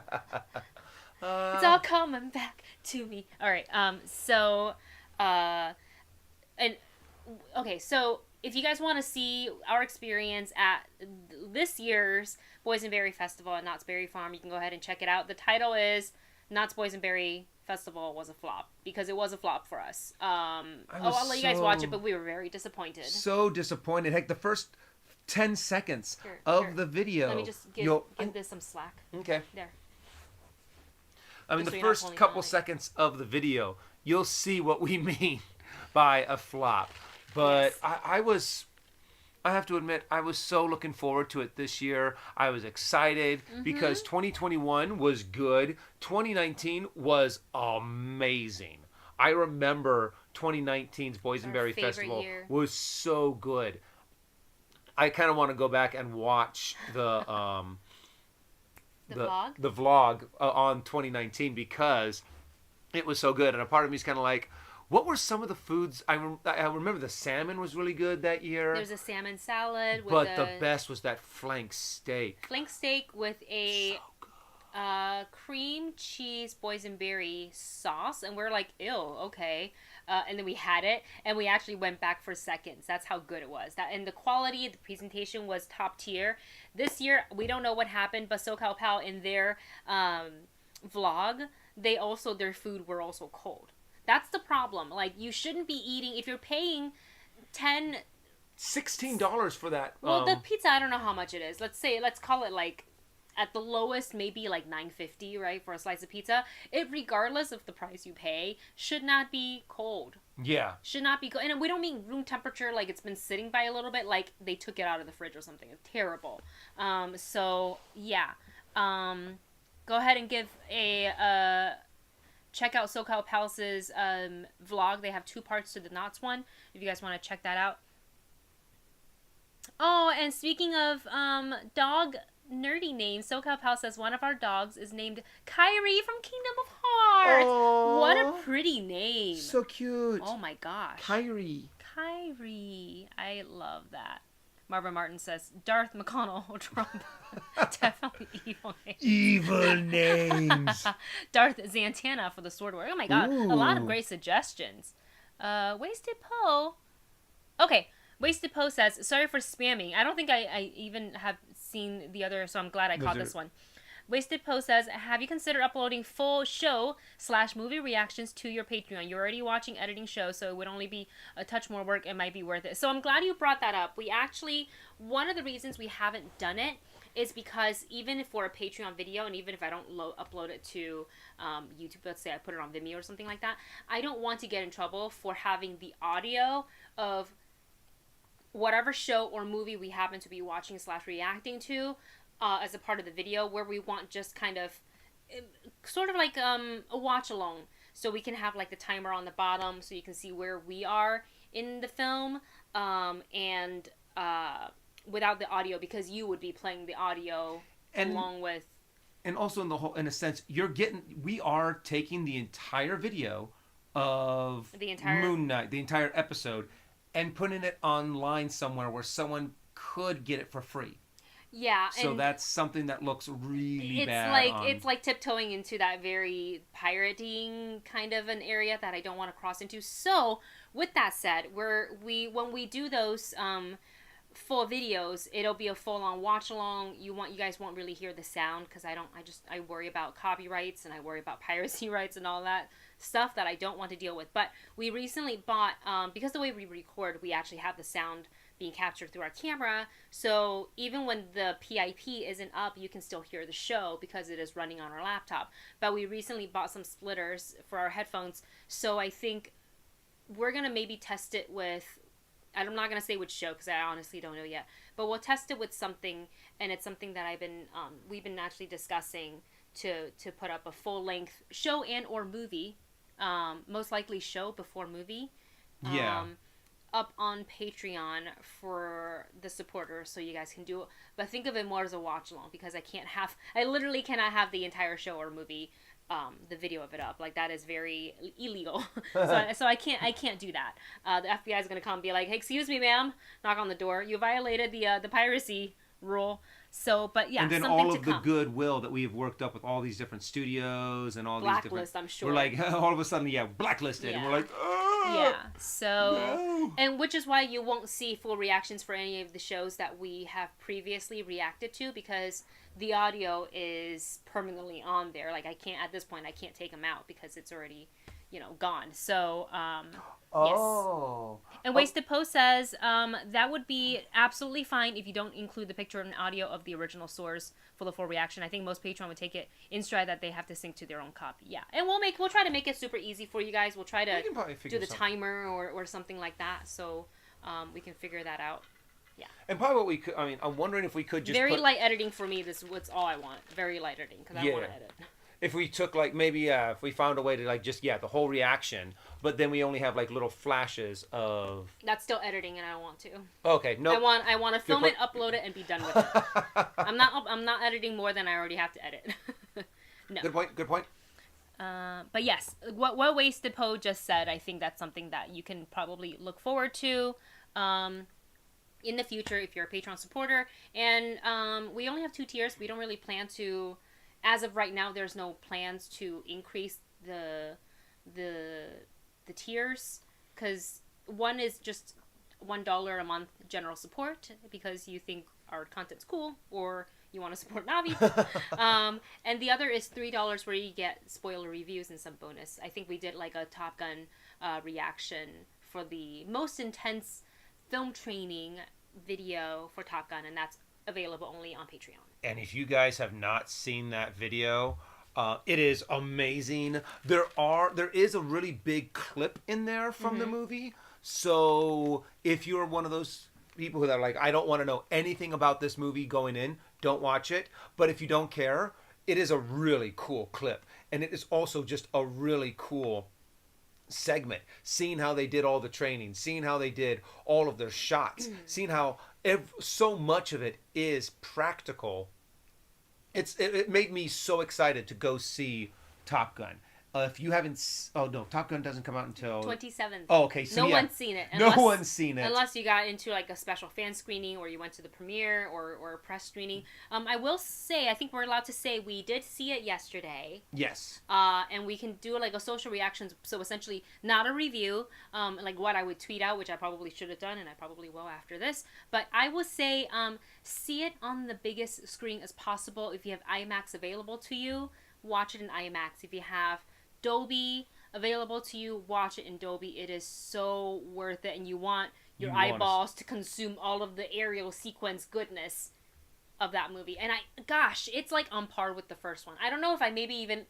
It's all coming back to me. All right. So if you guys want to see our experience at this year's Boysenberry Festival at Knott's Berry Farm, you can go ahead and check it out. The title is Knott's Boysenberry Festival was a flop because it was a flop for us. I'll let you guys watch it, but we were very disappointed. So disappointed. Heck, the first 10 seconds of the video. Let me just give this some slack. Okay. There. I mean, the first couple seconds of the video, you'll see what we mean by a flop. But yes. I have to admit, I was so looking forward to it this year. I was excited because 2021 was good. 2019 was amazing. I remember 2019's Boysenberry Festival was so good. I kind of want to go back and watch the vlog on 2019 because it was so good. And a part of me is kind of like, what were some of the foods? I remember the salmon was really good that year. There's a salmon salad. But the best was that flank steak. Flank steak with a so cream cheese boysenberry sauce. And we're like, ew, okay. And then we had it, and we actually went back for seconds. That's how good it was. And the quality, the presentation was top tier. This year, we don't know what happened, but SoCal Pal in their vlog, their food were also cold. That's the problem. Like, you shouldn't be eating, if you're paying $16 for that. Well, the pizza, I don't know how much it is. Let's call it like, at the lowest, maybe like $9.50, right, for a slice of pizza. It, regardless of the price you pay, should not be cold. Yeah. Should not be cold. And we don't mean room temperature, like it's been sitting by a little bit, like they took it out of the fridge or something. It's terrible. So, yeah. Go ahead and give check out SoCal Palace's vlog. They have 2 parts to the Knott's one, if you guys want to check that out. Oh, and speaking of dog nerdy names, SoCal Pal says one of our dogs is named Kyrie from Kingdom of Hearts. Oh, what a pretty name. So cute. Oh my gosh. Kyrie. Kyrie. I love that. Marvin Martin says Darth McConnell Trump. Definitely evil names. Evil names. Darth Zantana for the sword warrior. Oh my god. Ooh. A lot of great suggestions. Wasted Poe. Okay. Wasted Poe says, sorry for spamming. I don't think I even have seen the other, so I'm glad I caught this one. Wasted Poe says, have you considered uploading full show/movie reactions to your Patreon? You're already watching editing shows, so it would only be a touch more work. It might be worth it. So I'm glad you brought that up. We actually, one of the reasons we haven't done it is because even for a Patreon video, and even if I don't upload it to YouTube, let's say I put it on Vimeo or something like that, I don't want to get in trouble for having the audio of whatever show or movie we happen to be watching/reacting to as a part of the video, where we want just kind of sort of like a watch along, so we can have like the timer on the bottom so you can see where we are in the film, and without the audio, because you would be playing the audio along with. And also in a sense, we are taking the entire video of Moon Knight, the entire episode, and putting it online somewhere where someone could get it for free. Yeah. So that's something that looks really bad. It's like tiptoeing into that very pirating kind of an area that I don't want to cross into. So with that said, when we do those full videos, it'll be a full on watch along. You guys won't really hear the sound, because I worry about copyrights, and I worry about piracy rights and all that stuff that I don't want to deal with. But we recently bought, because the way we record, we actually have the sound being captured through our camera, so even when the PIP isn't up, you can still hear the show because it is running on our laptop. But we recently bought some splitters for our headphones, so I think we're gonna maybe test it with, I'm not gonna say which show because I honestly don't know yet, but we'll test it with something, and it's something that we've been actually discussing to put up a full length show and or movie, most likely show before movie. Yeah. Up on Patreon for the supporters, so you guys can do it. But think of it more as a watch along, because I literally cannot have the entire show or movie, the video of it up. Like, that is very illegal. so I can't do that. The FBI is gonna come and be like, hey, excuse me, ma'am, knock on the door. You violated the piracy rule. So, but yeah, and then something all to of come. the goodwill that we have worked up with all these different studios and all Blacklist, these different. I'm sure. We're like, all of a sudden, blacklisted, Yeah. and we're like, oh. Yeah. So, no. And which is why you won't see full reactions for any of the shows that we have previously reacted to, because the audio is permanently on there. Like, at this point, I can't take them out because it's already, gone. So, Oh. Yes. And Wasted Post says, that would be absolutely fine if you don't include the picture and audio of the original source for the full reaction. I think most Patreon would take it in stride that they have to sync to their own copy. Yeah. And we'll try to make it super easy for you guys. We'll try to do the timer or something like that, so we can figure that out. Yeah. And probably what we could, I'm wondering if we could just light editing for me. This is what's all I want. Very light editing, because I want to edit. If we took if we found a way to the whole reaction, but then we only have little flashes of. That's still editing, and I don't want to. Okay, no. I want to film it, upload it, and be done with it. I'm not editing more than I already have to edit. No. Good point. But yes, what Wasted Poe just said, I think that's something that you can probably look forward to in the future if you're a Patreon supporter. And we only have 2 tiers. We don't really plan to. As of right now, there's no plans to increase the tiers, because one is just $1 a month general support because you think our content's cool or you want to support Navi, and the other is $3 where you get spoiler reviews and some bonus. I think we did a Top Gun reaction for the most intense film training video for Top Gun, and that's available only on Patreon. And if you guys have not seen that video, it is amazing. There is a really big clip in there from the movie. So if you're one of those people who are like, I don't want to know anything about this movie going in, don't watch it. But if you don't care, it is a really cool clip. And it is also just a really cool segment, seeing how they did all the training, seeing how they did all of their shots, seeing how so much of it is practical. It made me so excited to go see Top Gun. If you haven't, oh no, Top Gun doesn't come out until 27th. Oh, okay. So no yeah, one's seen it. No one's seen it unless you got into like a special fan screening, or you went to the premiere, or a press screening. I will say, I think we're allowed to say we did see it yesterday. Yes. And we can do like a social reactions. So essentially, not a review. Like what I would tweet out, which I probably should have done, and I probably will after this. But I will say, see it on the biggest screen as possible. If you have IMAX available to you, watch it in IMAX. If you have Dolby available to you, watch it in Dolby. It is so worth it, and you want your eyeballs to consume all of the aerial sequence goodness of that movie. And gosh, it's like on par with the first one. I don't know if I maybe even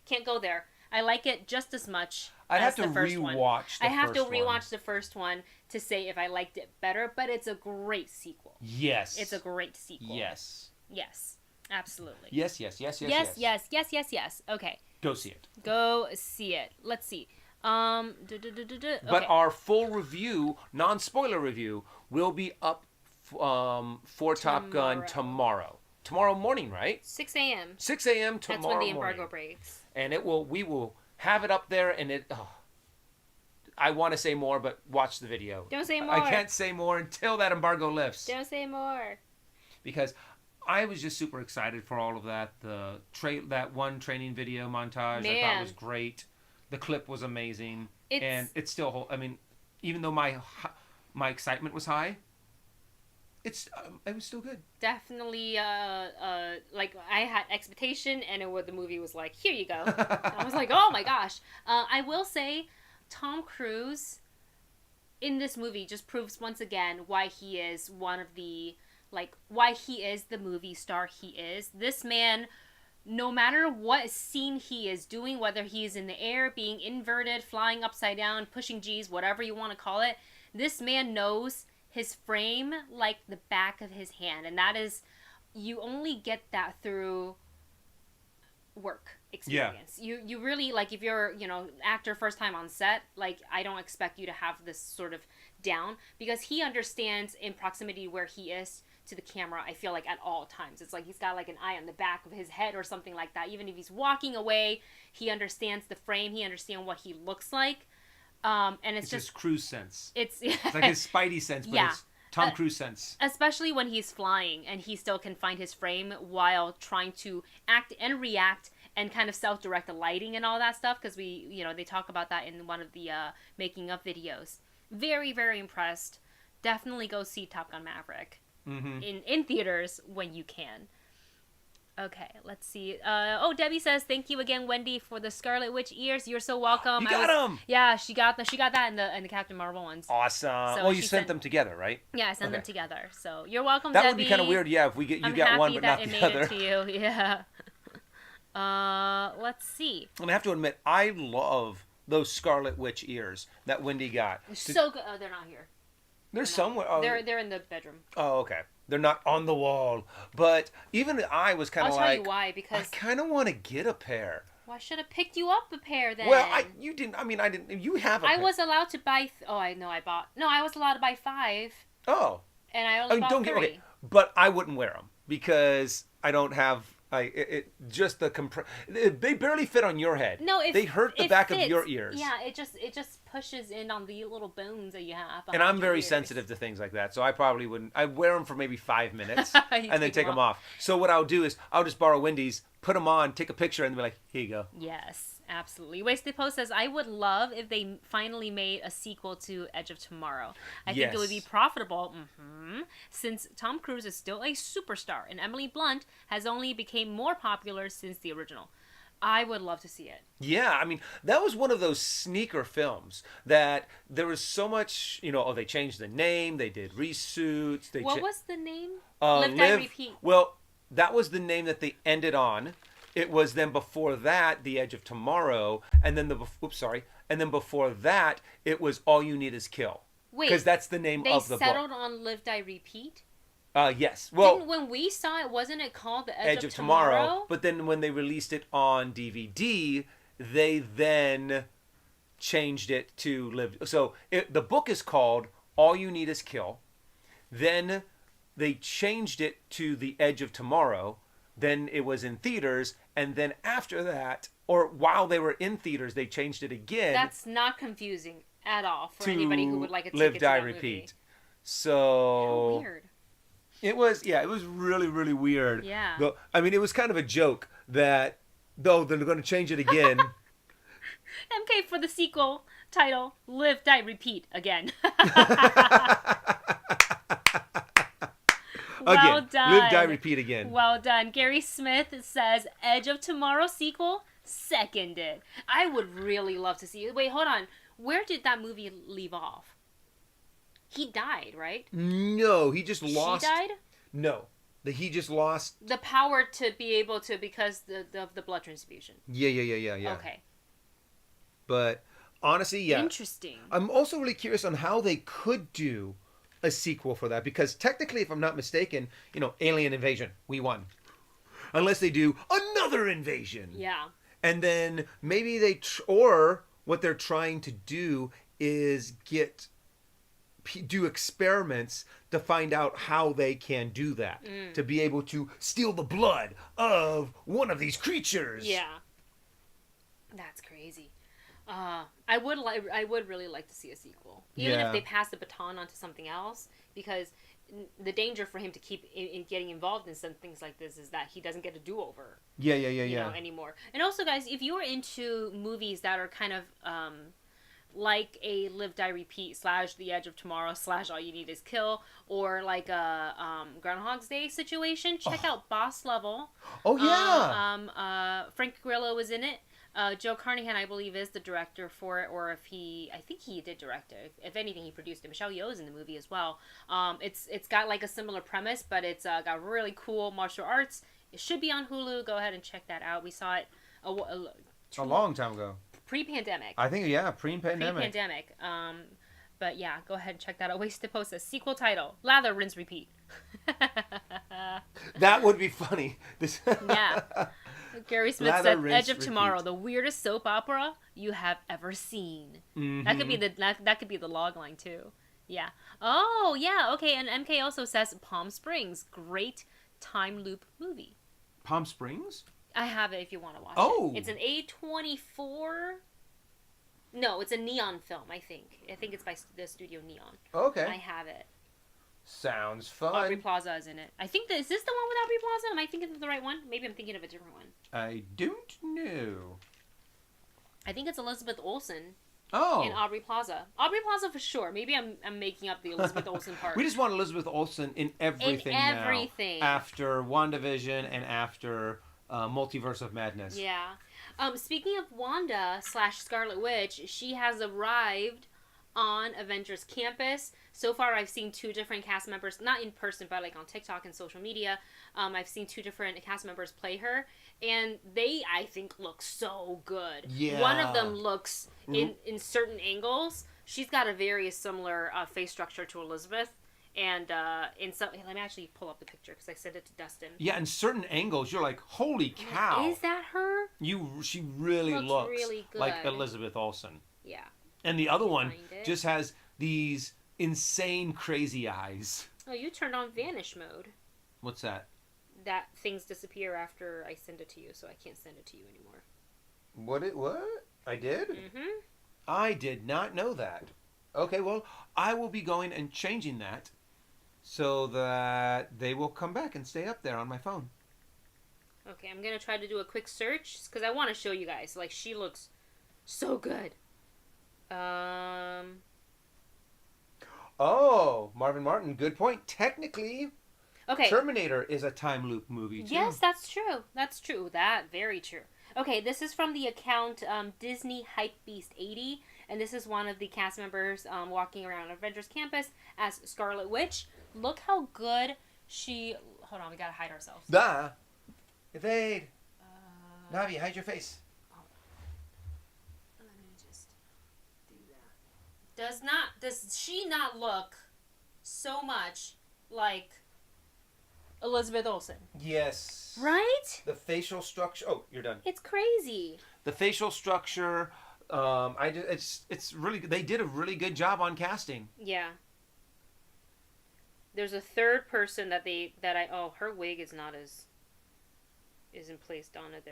can't go there. I like it just as much. I'd have to rewatch. I have to rewatch the first one to say if I liked it better, but it's a great sequel. Yes, it's a great sequel. Yes, absolutely. Yes. Okay. Go see it. Let's see. Okay. But our full review, non-spoiler review, will be up for Top Gun tomorrow. Tomorrow morning, right? 6 a.m. 6 a.m. tomorrow morning. That's when the embargo breaks. And we will have it up there, and I want to say more, but watch the video. Don't say more. I can't say more until that embargo lifts. Don't say more. Because I was just super excited for all of that. That one training video montage I thought was great. The clip was amazing, and it's still. I mean, even though my excitement was high, it was still good. Definitely, like I had expectation, and the movie was like, here you go. I was like, oh my gosh. I will say, Tom Cruise in this movie just proves once again why he is why he is the movie star he is. This man, no matter what scene he is doing, whether he's in the air, being inverted, flying upside down, pushing G's, whatever you want to call it, this man knows his frame like the back of his hand. And that is, you only get that through work experience. Yeah. You really, like, if you're, actor first time on set, like, I don't expect you to have this sort of down, because he understands in proximity where he is to the camera, I feel like at all times. It's like he's got like an eye on the back of his head or something like that. Even if he's walking away, he understands the frame, he understands what he looks like. And it's just Cruise sense. It's like his Spidey sense, but it's Tom Cruise sense. Especially when he's flying and he still can find his frame while trying to act and react and kind of self-direct the lighting and all that stuff, because they talk about that in one of the making of videos. Very, very impressed. Definitely go see Top Gun Maverick. Mm-hmm. in theaters when you can. Okay, let's see. Debbie says, thank you again, Wendy, for the Scarlet Witch ears. You're so welcome. You got them. Yeah, she got that in the Captain Marvel ones. Awesome. So you sent them together, right? Yeah, I sent them together. So you're welcome, Debbie. That would be kind of weird, if we get one but not the other. I'm happy that it made it to you. Yeah. Let's see. And I have to admit, I love those Scarlet Witch ears that Wendy got. So good. Oh, they're not here. They're somewhere. Oh, they're in the bedroom. Oh, okay. They're not on the wall. But even I was kind of like... I'll tell you why, because... I kind of want to get a pair. Well, I should have picked you up a pair then. Well, you didn't... I mean, I didn't... You have a pair. I was allowed to buy... I was allowed to buy 5. Oh. And I only bought 3. Okay. But I wouldn't wear them because I don't have... they barely fit on your head. No, they hurt the back of your ears. Yeah, it just pushes in on the little bones that you have. And I'm very sensitive to things like that, so I probably wouldn't. I wear them for maybe 5 minutes and then take them off. So what I'll do is I'll just borrow Wendy's, put them on, take a picture, and be like, here you go. Yes, absolutely. Wasted Post says, I would love if they finally made a sequel to Edge of Tomorrow. I think it would be profitable, since Tom Cruise is still a superstar, and Emily Blunt has only become more popular since the original. I would love to see it. Yeah, I mean, that was one of those sneaker films that there was so much, they changed the name, they did reshoots. What was the name? Live, Die, Repeat. Well, that was the name that they ended on. It was then before that, The Edge of Tomorrow, and then and then before that, it was All You Need Is Kill. Wait, because that's the name of the book. They settled on Live, Die, Repeat? Yes. Well, when we saw it, wasn't it called The Edge of Tomorrow? But then when they released it on DVD, they then changed it to live. So the book is called All You Need Is Kill. Then they changed it to The Edge of Tomorrow. Then it was in theaters, and then after that, or while they were in theaters, they changed it again. That's not confusing at all for anybody who would like a ticket Live, to Die, that Repeat. movie. So How weird. it was really, really weird. Yeah. Though, I mean, it was kind of a joke that though they're going to change it again. MK for the sequel title, Live, Die, Repeat again. Well done. Live, Die, Repeat again. Well done. Gary Smith says Edge of Tomorrow sequel, seconded. I would really love to see it. Wait, hold on. Where did that movie leave off? He died, right? No, he just lost. She died? No. He just lost the power to be able to, because of the blood transfusion. Yeah. Okay. But honestly, yeah. Interesting. I'm also really curious on how they could do a sequel for that, because technically, if I'm not mistaken, alien invasion, we won. Unless they do another invasion. Yeah. And then maybe or what they're trying to do is do experiments to find out how they can do that. To be able to steal the blood of one of these creatures. Yeah. That's crazy. I would really like to see a sequel, even if they pass the baton on to something else, because the danger for him to keep in getting involved in some things like this is that he doesn't get a do-over. Yeah. Anymore. And also, guys, if you're into movies that are kind of like a Live, Die, Repeat / The Edge of Tomorrow / All You Need Is Kill, or like a Groundhog's Day situation, check out Boss Level. Oh yeah. Frank Grillo was in it. Joe Carnahan, I believe, is the director for it, or I think he did direct it. If anything, he produced it. Michelle Yeoh is in the movie as well. It's got like a similar premise, but it's got really cool martial arts. It should be on Hulu. Go ahead and check that out. We saw it a long time ago. Pre-pandemic. I think, pre-pandemic. But yeah, go ahead and check that out. Wasted Post says, sequel title, Lather, Rinse, Repeat. That would be funny. Yeah. Gary Smith Lather, said, rinse, Edge of repeat. Tomorrow, the weirdest soap opera you have ever seen. Mm-hmm. That could be the log line too. Yeah. Oh, yeah. Okay. And MK also says Palm Springs, great time loop movie. Palm Springs? I have it if you want to watch Oh. it. It's an A24. No, it's a Neon film, I think. I think it's by the studio Neon. Okay. I have it. Sounds fun. Aubrey Plaza is in it. I think is this the one with Aubrey Plaza? Am I thinking of the right one? Maybe I'm thinking of a different one. I don't know. I think it's Elizabeth Olsen. Oh. In Aubrey Plaza. Aubrey Plaza for sure. Maybe I'm making up the Elizabeth Olsen part. We just want Elizabeth Olsen in everything now. Everything. After WandaVision and after Multiverse of Madness. Yeah. Speaking of Wanda / Scarlet Witch, she has arrived on Avengers campus. So far, I've seen 2 different cast members, not in person, but like on TikTok and social media. I've seen 2 different cast members play her, and they, I think, look so good. Yeah. One of them looks, in certain angles, she's got a very similar face structure to Elizabeth. And in some, let me actually pull up the picture because I sent it to Dustin. Yeah, in certain angles, you're like, holy cow. Is that her? She really looks really good. like Elizabeth Olsen. Yeah. And the other one just has these insane, crazy eyes. Oh, you turned on vanish mode. What's that? That things disappear after I send it to you, so I can't send it to you anymore. What? I did? Mm-hmm. I did not know that. Okay, well, I will be going and changing that so that they will come back and stay up there on my phone. Okay, I'm going to try to do a quick search because I want to show you guys. Like, she looks so good. Oh, Marvin Martin, good point. Technically, okay. Terminator is a time loop movie, too. Yes, that's true. That's true. Very true. Okay, this is from the account Disney Hypebeast 80, and this is one of the cast members walking around Avengers campus as Scarlet Witch. Look how good she... Hold on, we gotta hide ourselves. Evade! Navi, hide your face. Let me just do that. Does she not look so much like Elizabeth Olsen? Yes. Right? The facial structure... Oh, you're done. It's crazy. The facial structure, It's really, they did a really good job on casting. Yeah. There's a third person her wig is not as isn't placed on it.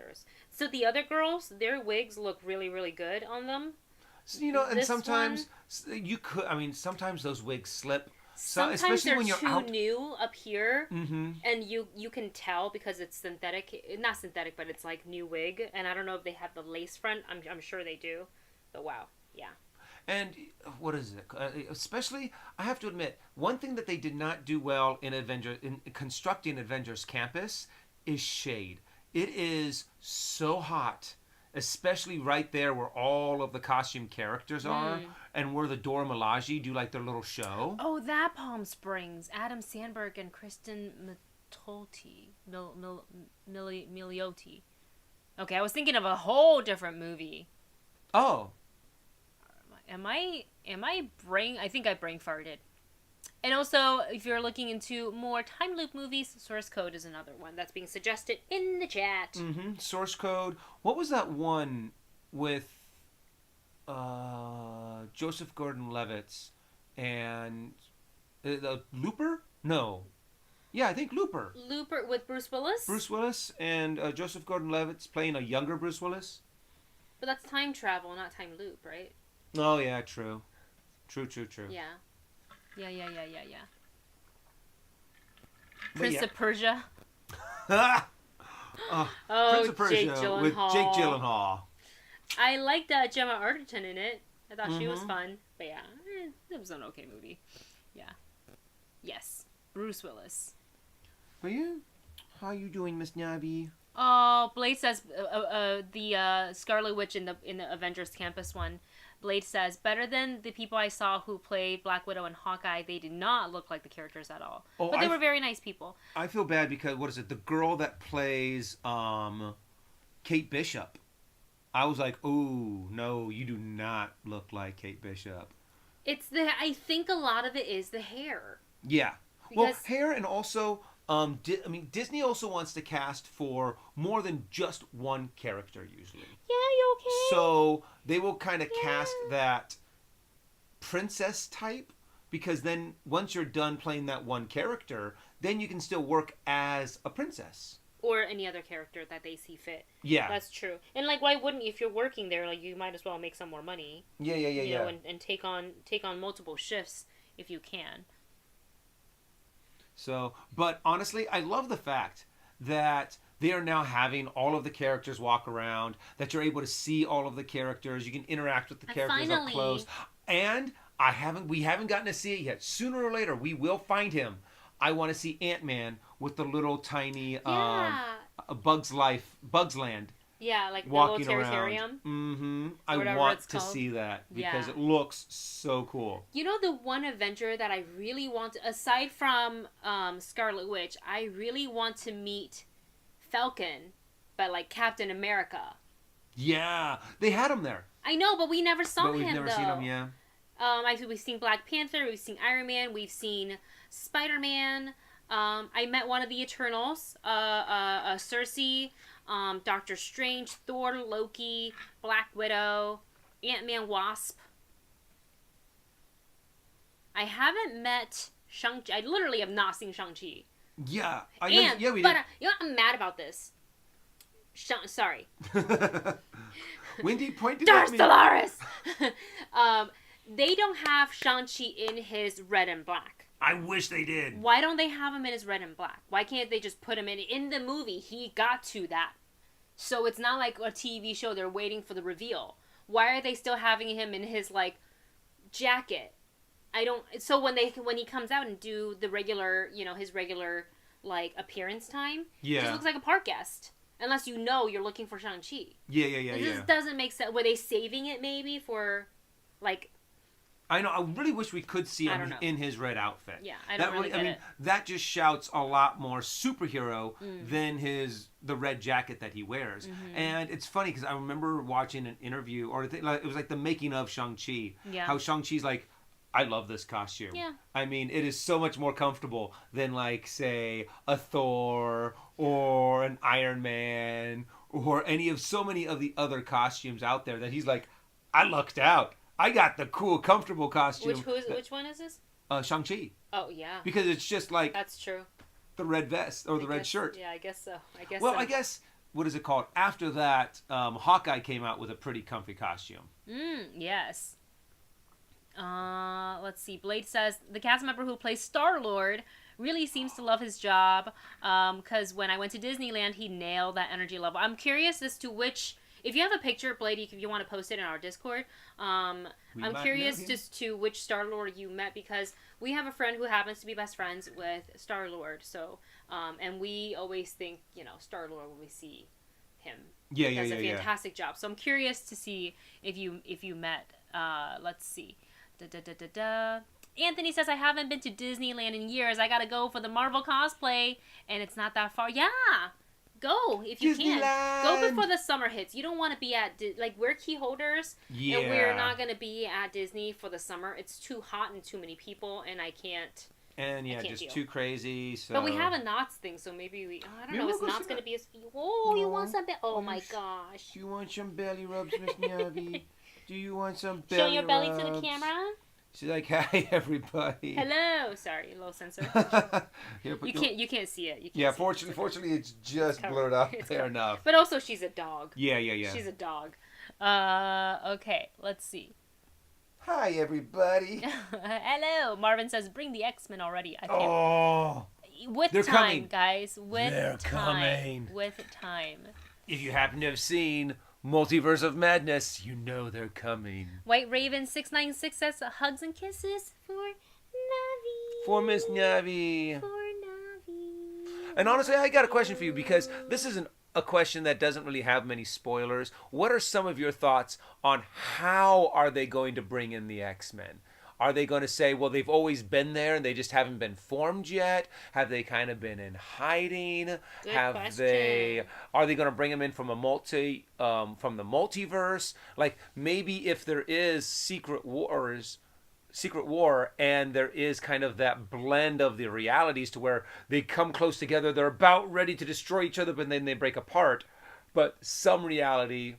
So the other girls, their wigs look really, really good on them. So, and sometimes sometimes those wigs slip. Sometimes especially they're when you're too new up here, Mm-hmm. and you can tell because it's synthetic. Not synthetic, but it's like new wig. And I don't know if they have the lace front. I'm sure they do. But wow, yeah. And what is it? Especially, I have to admit, one thing that they did not do well in constructing Avengers Campus is shade. It is so hot, especially right there where all of the costume characters are, and where the Dora Milaje do like their little show. Oh, that Palm Springs. Adam Sandberg and Kristen Milioti. Okay, I was thinking of a whole different movie. Oh. I think I brain farted. And also, if you're looking into more time loop movies, Source Code is another one that's being suggested in the chat. Mm-hmm. Source Code. What was that one with Joseph Gordon-Levitt and Looper? No. Yeah, I think Looper. Looper with Bruce Willis? Bruce Willis and Joseph Gordon-Levitt playing a younger Bruce Willis. But that's time travel, not time loop, right? Oh, yeah, true. True. Yeah. Prince of Persia. Prince of Persia with Jake Gyllenhaal. I liked Gemma Arterton in it. I thought she was fun. But yeah, it was an okay movie. Yeah. Yes. Bruce Willis. But yeah, how you doing, Miss Navi? Oh, Blade says the Scarlet Witch in the Avengers Campus one. Blade says, better than the people I saw who played Black Widow and Hawkeye. They did not look like the characters at all. Oh, but they were very nice people. I feel bad because, what is it? The girl that plays Kate Bishop. I was like, ooh, no, you do not look like Kate Bishop. I think a lot of it is the hair. Yeah. Well, hair, and also, Disney also wants to cast for more than just one character usually. Yeah, you okay? So they will kind of cast that princess type, because then once you're done playing that one character, then you can still work as a princess. Or any other character that they see fit. Yeah. That's true. And like, why wouldn't you? If you're working there, like, you might as well make some more money. Yeah. You know, and take on multiple shifts if you can. So, but honestly, I love the fact that they are now having all of the characters walk around, that you're able to see all of the characters, you can interact with the characters up close. And we haven't gotten to see it yet. Sooner or later, we will find him. I want to see Ant-Man with the little tiny Bugs Land. Yeah, like walking the little around. Mm-hmm. I want to see that because it looks so cool. You know, the one Avenger that I really want to, aside from Scarlet Witch, I really want to meet Falcon, but like Captain America. Yeah, they had him there. I know, but we never saw him. But we've never seen him. Yeah. We've seen Black Panther, we've seen Iron Man, we've seen Spider-Man. I met one of the Eternals, Cersei, Doctor Strange, Thor, Loki, Black Widow, Ant-Man, Wasp. I haven't met Shang-Chi. I literally have not seen Shang-Chi. Yeah. We did. You know, I'm mad about this. Sorry. Wendy pointed at me. Stellaris! They don't have Shang-Chi in his red and black. I wish they did. Why don't they have him in his red and black? Why can't they just put him in the movie? He got to that. So it's not like a TV show they're waiting for the reveal. Why are they still having him in his, like, jacket? So when he comes out and do the regular, his regular, like, appearance time, he just looks like a park guest. Unless you're looking for Shang-Chi. Yeah. This doesn't make sense. Were they saving it maybe for, like... I know. I really wish we could see him in his red outfit. Yeah, I don't really get it. That just shouts a lot more superhero than the red jacket that he wears. Mm-hmm. And it's funny because I remember watching an interview, or it was like the making of Shang-Chi. Yeah. How Shang-Chi's like, I love this costume. Yeah. I mean, it is so much more comfortable than, like, say, a Thor or an Iron Man or so many of the other costumes out there that he's like, I lucked out. I got the cool, comfortable costume. Which one is this? Shang-Chi. Oh, yeah. Because it's just like... That's true. The red vest or the red shirt. Yeah, I guess so. I guess, what is it called? After that, Hawkeye came out with a pretty comfy costume. Yes. Let's see. Blade says, the cast member who plays Star-Lord really seems to love his job. Because when I went to Disneyland, he nailed that energy level. I'm curious as to which... If you have a picture, Blade, if you want to post it in our Discord, I'm curious as to which Star-Lord you met, because we have a friend who happens to be best friends with Star-Lord, so, and we always think, Star-Lord when we see him. Yeah, he does a fantastic job. So I'm curious to see if you met, let's see. Anthony says, I haven't been to Disneyland in years. I gotta go for the Marvel cosplay, and it's not that far. Yeah! Go if you can. Go before the summer hits. You don't want to be at we're key holders, and we're not going to be at Disney for the summer. It's too hot and too many people, and I can't. And just deal. Too crazy. So. But we have a Knott's thing, so maybe we. I don't know. Is Knott's going to be you want something? Oh my gosh! Do you want some belly rubs, Miss Navi? Do you want some belly rubs? Show your belly rubs? to the camera. She's like, hi, everybody. Hello. Sorry, a little censor. You can't see it. Fortunately, it's just blurred out there enough. But also, she's a dog. Yeah. She's a dog. Okay, let's see. Hi, everybody. Hello. Marvin says, bring the X-Men already. I can't. With they're time, coming. Guys. They're coming. With time. If you happen to have seen Multiverse of Madness, you know they're coming. White Raven 696 says hugs and kisses for Navi. For Miss Navi. For Navi. And honestly, I got a question for you, because this isn't a question that doesn't really have many spoilers. What are some of your thoughts on how are they going to bring in the X-Men? Are they going to say, well, they've always been there and they just haven't been formed yet? Have they kind of been in hiding? Good question. Are they going to bring them in from from the multiverse? Like, maybe if there is Secret War, and there is kind of that blend of the realities to where they come close together, they're about ready to destroy each other, but then they break apart. But some reality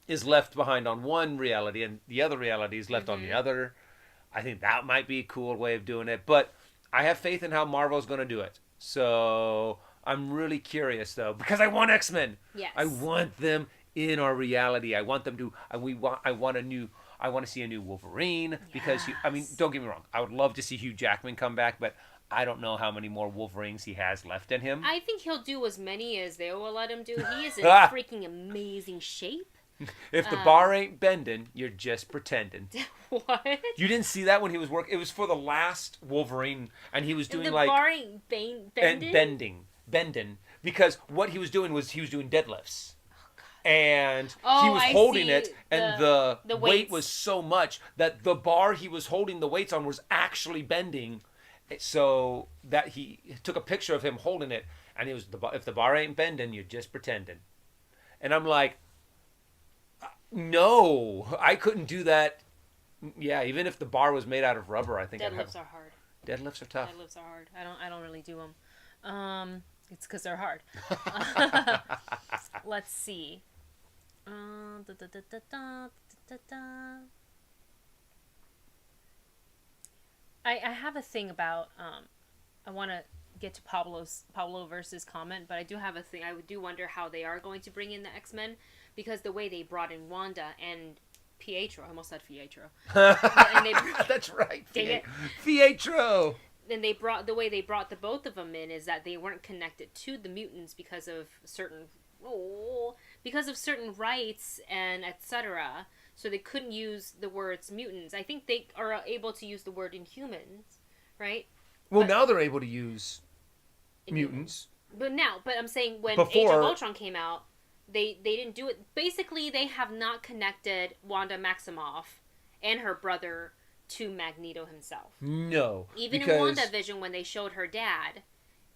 is left behind on one reality and the other reality is left on the other. I think that might be a cool way of doing it, but I have faith in how Marvel's going to do it. So I'm really curious, though, because I want X-Men. Yes. I want them in our reality. I want them to. I want to see a new Wolverine, because don't get me wrong. I would love to see Hugh Jackman come back, but I don't know how many more Wolverines he has left in him. I think he'll do as many as they will let him do. He is in freaking amazing shape. If the bar ain't bending, you're just pretending. What? You didn't see that when he was working? It was for the last Wolverine, and he was doing the bar ain't bending, because what he was doing was he was doing deadlifts. And he was I holding see. it, and the weight weights. was so much that the bar he was holding the weights on was actually bending, so that he took a picture of him holding it, and it was if the bar ain't bending, you're just pretending. And I'm like, no, I couldn't do that. Yeah, even if the bar was made out of rubber, I think deadlifts are hard. Deadlifts are tough. Deadlifts are hard. I don't really do them. It's because they're hard. Let's see. I have a thing about I want to get to Pablo versus comment, but I do have a thing. I do wonder how they are going to bring in the X-Men, because the way they brought in Wanda and Pietro, I almost said Pietro. That's right. Pietro. And the way they brought the both of them in is that they weren't connected to the mutants because of certain rights and etc. So they couldn't use the words mutants. I think they are able to use the word Inhumans, right? Well, now they're able to use mutants. But I'm saying when Age of Ultron came out, they didn't do it. Basically, they have not connected Wanda Maximoff and her brother to Magneto himself. No. Even in WandaVision, when they showed her dad,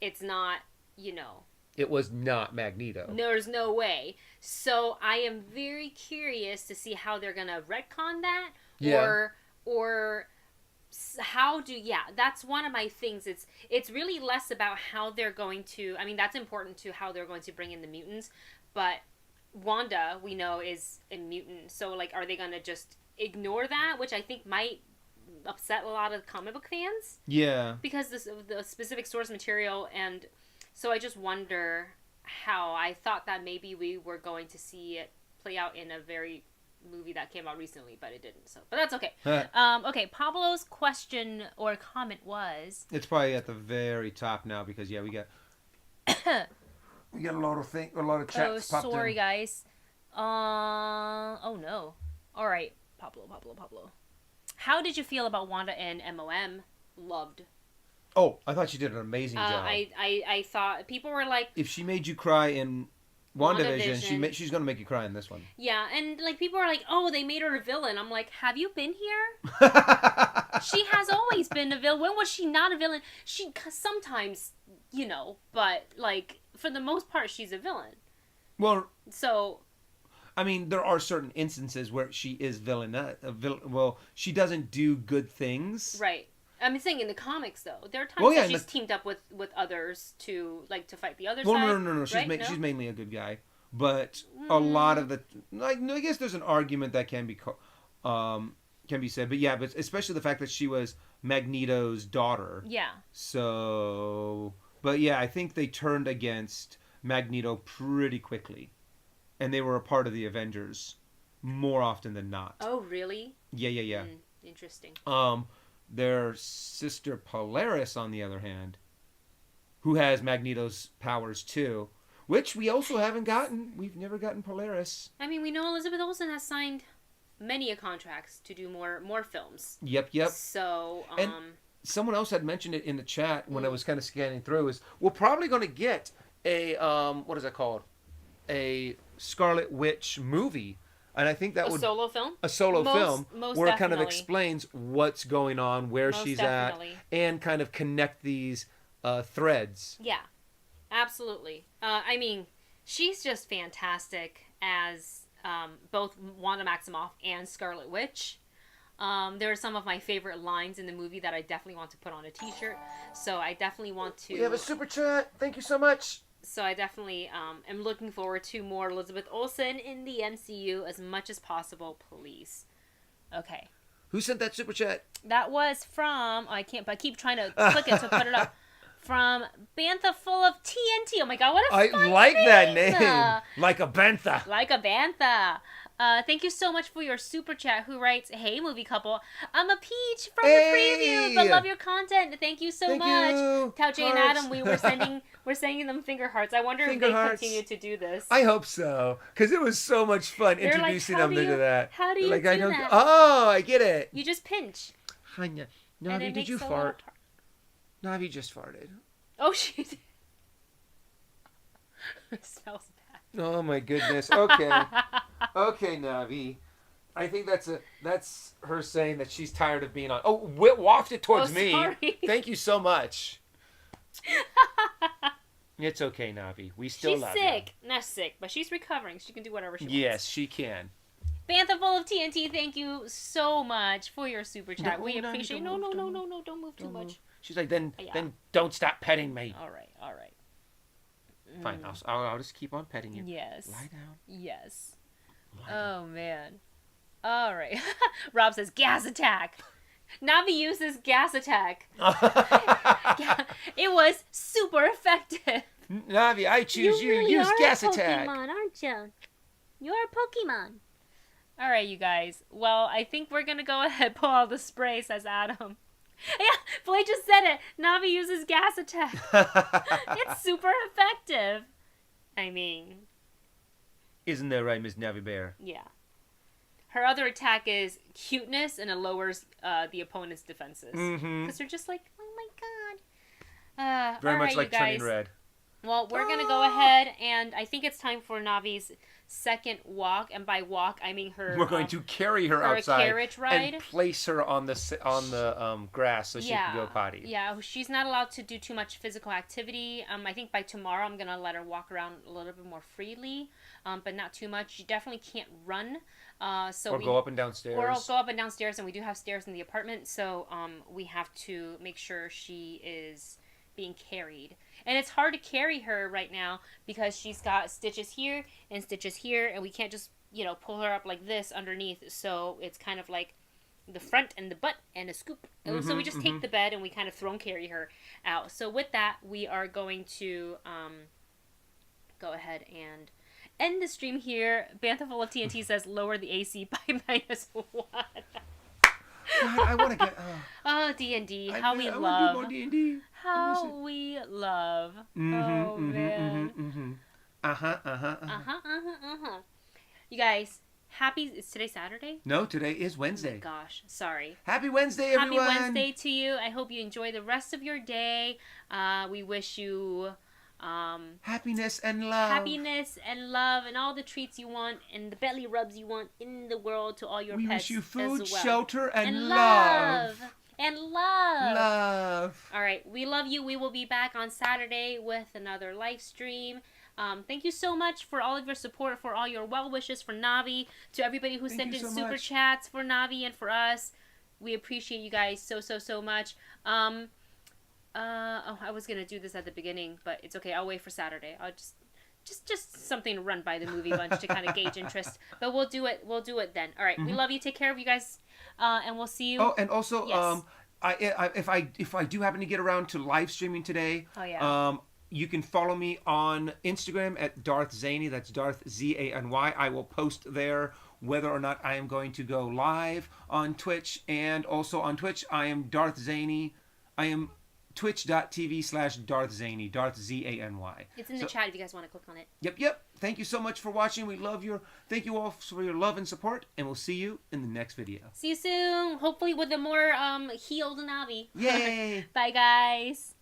it's not, It was not Magneto. There's no way. So I am very curious to see how they're going to retcon that. Yeah. Or how that's one of my things. It's really less about how they're going to, that's important to how they're going to bring in the mutants, but Wanda, we know, is a mutant. So, like, are they going to just ignore that? Which I think might upset a lot of comic book fans. Yeah. Because the specific source material. And so I just wonder how. I thought that maybe we were going to see it play out in a very movie that came out recently, but it didn't. So, but that's okay. Okay, Pablo's question or comment was... It's probably at the very top now because, yeah, we got... We got a lot of chats popped in. Oh, sorry, guys. Oh, no. All right, Pablo. How did you feel about Wanda and MOM? Loved. Oh, I thought she did an amazing job. I thought people were like, if she made you cry in WandaVision, she's going to make you cry in this one. Yeah, and like people are like, oh, they made her a villain. I'm like, have you been here? She has always been a villain. When was she not a villain? She sometimes, but like for the most part, she's a villain. Well, so. I mean, there are certain instances where she is well, she doesn't do good things. Right. I'm saying in the comics, though. There are times that she's teamed up with others to fight the other side. No. She's mainly a good guy. But a lot of the... I guess there's an argument that can be said. But yeah, but especially the fact that she was Magneto's daughter. Yeah. So... But yeah, I think they turned against Magneto pretty quickly. And they were a part of the Avengers more often than not. Oh, really? Yeah. Interesting. Their sister Polaris, on the other hand, who has Magneto's powers too, which we also haven't gotten. We've never gotten Polaris. I mean, we know Elizabeth Olsen has signed many contracts to do more films. Yep. So, and someone else had mentioned it in the chat when I was kind of scanning through. Is we're probably going to get a what is that called? A Scarlet Witch movie. And I think that would... solo film? A solo film where it kind of definitely. Explains what's going on, where she's definitely. at, and kind of connect these threads. Yeah, absolutely. I mean, she's just fantastic as both Wanda Maximoff and Scarlet Witch. There are some of my favorite lines in the movie that I definitely want to put on a t-shirt. So I definitely want to... We have a super chat. Thank you so much. So I definitely am looking forward to more Elizabeth Olsen in the MCU as much as possible, please. Okay. Who sent that super chat? That was from... I keep trying to click it to put it up. From Bantha Full of TNT. Oh my god, what a fun I like name. That name. Like a Bantha. Like a Bantha. Thank you so much for your super chat. Who writes, "Hey, movie couple, I'm a Peach from the preview, but love your content. Thank you so much." You. Tao Jay and Adam, we're sending them finger hearts. I wonder if they continue to do this. I hope so, because it was so much fun introducing them to that. How do you do that? Oh, I get it. You just pinch. Hanya, Navi, did you fart? Navi just farted. Oh, she did. It smells bad. Oh my goodness. Okay. Okay, Navi. I think that's her saying that she's tired of being on. Oh, wafted towards me. Sorry. Thank you so much. It's okay, Navi. We still love you. She's sick. Not sick, but she's recovering. She can do whatever she wants. Yes, she can. Bantha Full of TNT, thank you so much for your super chat. We appreciate it. No, don't move too much. She's like, then don't stop petting me. All right. Fine, I'll just keep on petting you. Yes. Lie down. Yes. Oh, man. All right. Rob says, gas attack. Navi uses gas attack. It was super effective. Navi, I choose you. Really Use gas attack. attack. Pokemon, aren't you? You're a Pokemon. All right, you guys. Well, I think we're going to go ahead and pull out the spray, says Adam. Yeah, Blake just said it. Navi uses gas attack. It's super effective. I mean... Isn't that right, Miss Navi Bear? Yeah. Her other attack is cuteness, and it lowers the opponent's defenses. Because they're just like, oh my god. Very much right, like turning red. Well, we're going to go ahead, and I think it's time for Navi's second walk. And by walk, I mean her... We're going to carry her outside carriage ride. and place her on the grass so she can go potty. Yeah, she's not allowed to do too much physical activity. I think by tomorrow I'm going to let her walk around a little bit more freely, but not too much. She definitely can't run. Go up and down stairs. Or go up and down stairs, and we do have stairs in the apartment, so we have to make sure she is being carried. And it's hard to carry her right now because she's got stitches here and stitches here, and we can't just, pull her up like this underneath. So it's kind of like the front and the butt and a scoop. So we just take the bed and we kind of throw and carry her out. So with that, we are going to go ahead and end the stream here. Bantha Full of TNT says lower the AC by -1. God, I want to get. Oh, D&D. I We want to love. do more D&D. How we love. Oh, man. You guys, is today Saturday? No, today is Wednesday. Oh my gosh, sorry. Happy Wednesday, everyone. Happy Wednesday to you. I hope you enjoy the rest of your day. We wish you happiness and love. Happiness and love and all the treats you want and the belly rubs you want in the world to all your pets. We wish you food, as well. shelter, and love. And love. Love. All right, we love you. We will be back on Saturday with another live stream. Thank you so much for all of your support, for all your well wishes for Navi, to everybody who sent in super chats for Navi and for us. We appreciate you guys so much. I was gonna do this at the beginning, but it's okay. I'll wait for Saturday. I'll just something run by the movie bunch to kind of gauge interest. But we'll do it. We'll do it then. All right. We love you. Take care of you guys, and we'll see you. Oh, and also, yes. if I do happen to get around to live streaming today, you can follow me on Instagram at Darth Zany. That's Darth Zany. I will post there whether or not I am going to go live on Twitch, and also on Twitch I am Darth Zany. I am twitch.tv/Darth Zany, Darth Zany. It's in the chat if you guys want to click on it. Yep. Thank you so much for watching. Thank you all for your love and support, and we'll see you in the next video. See you soon. Hopefully with a more healed Navi. Yay! Bye, guys.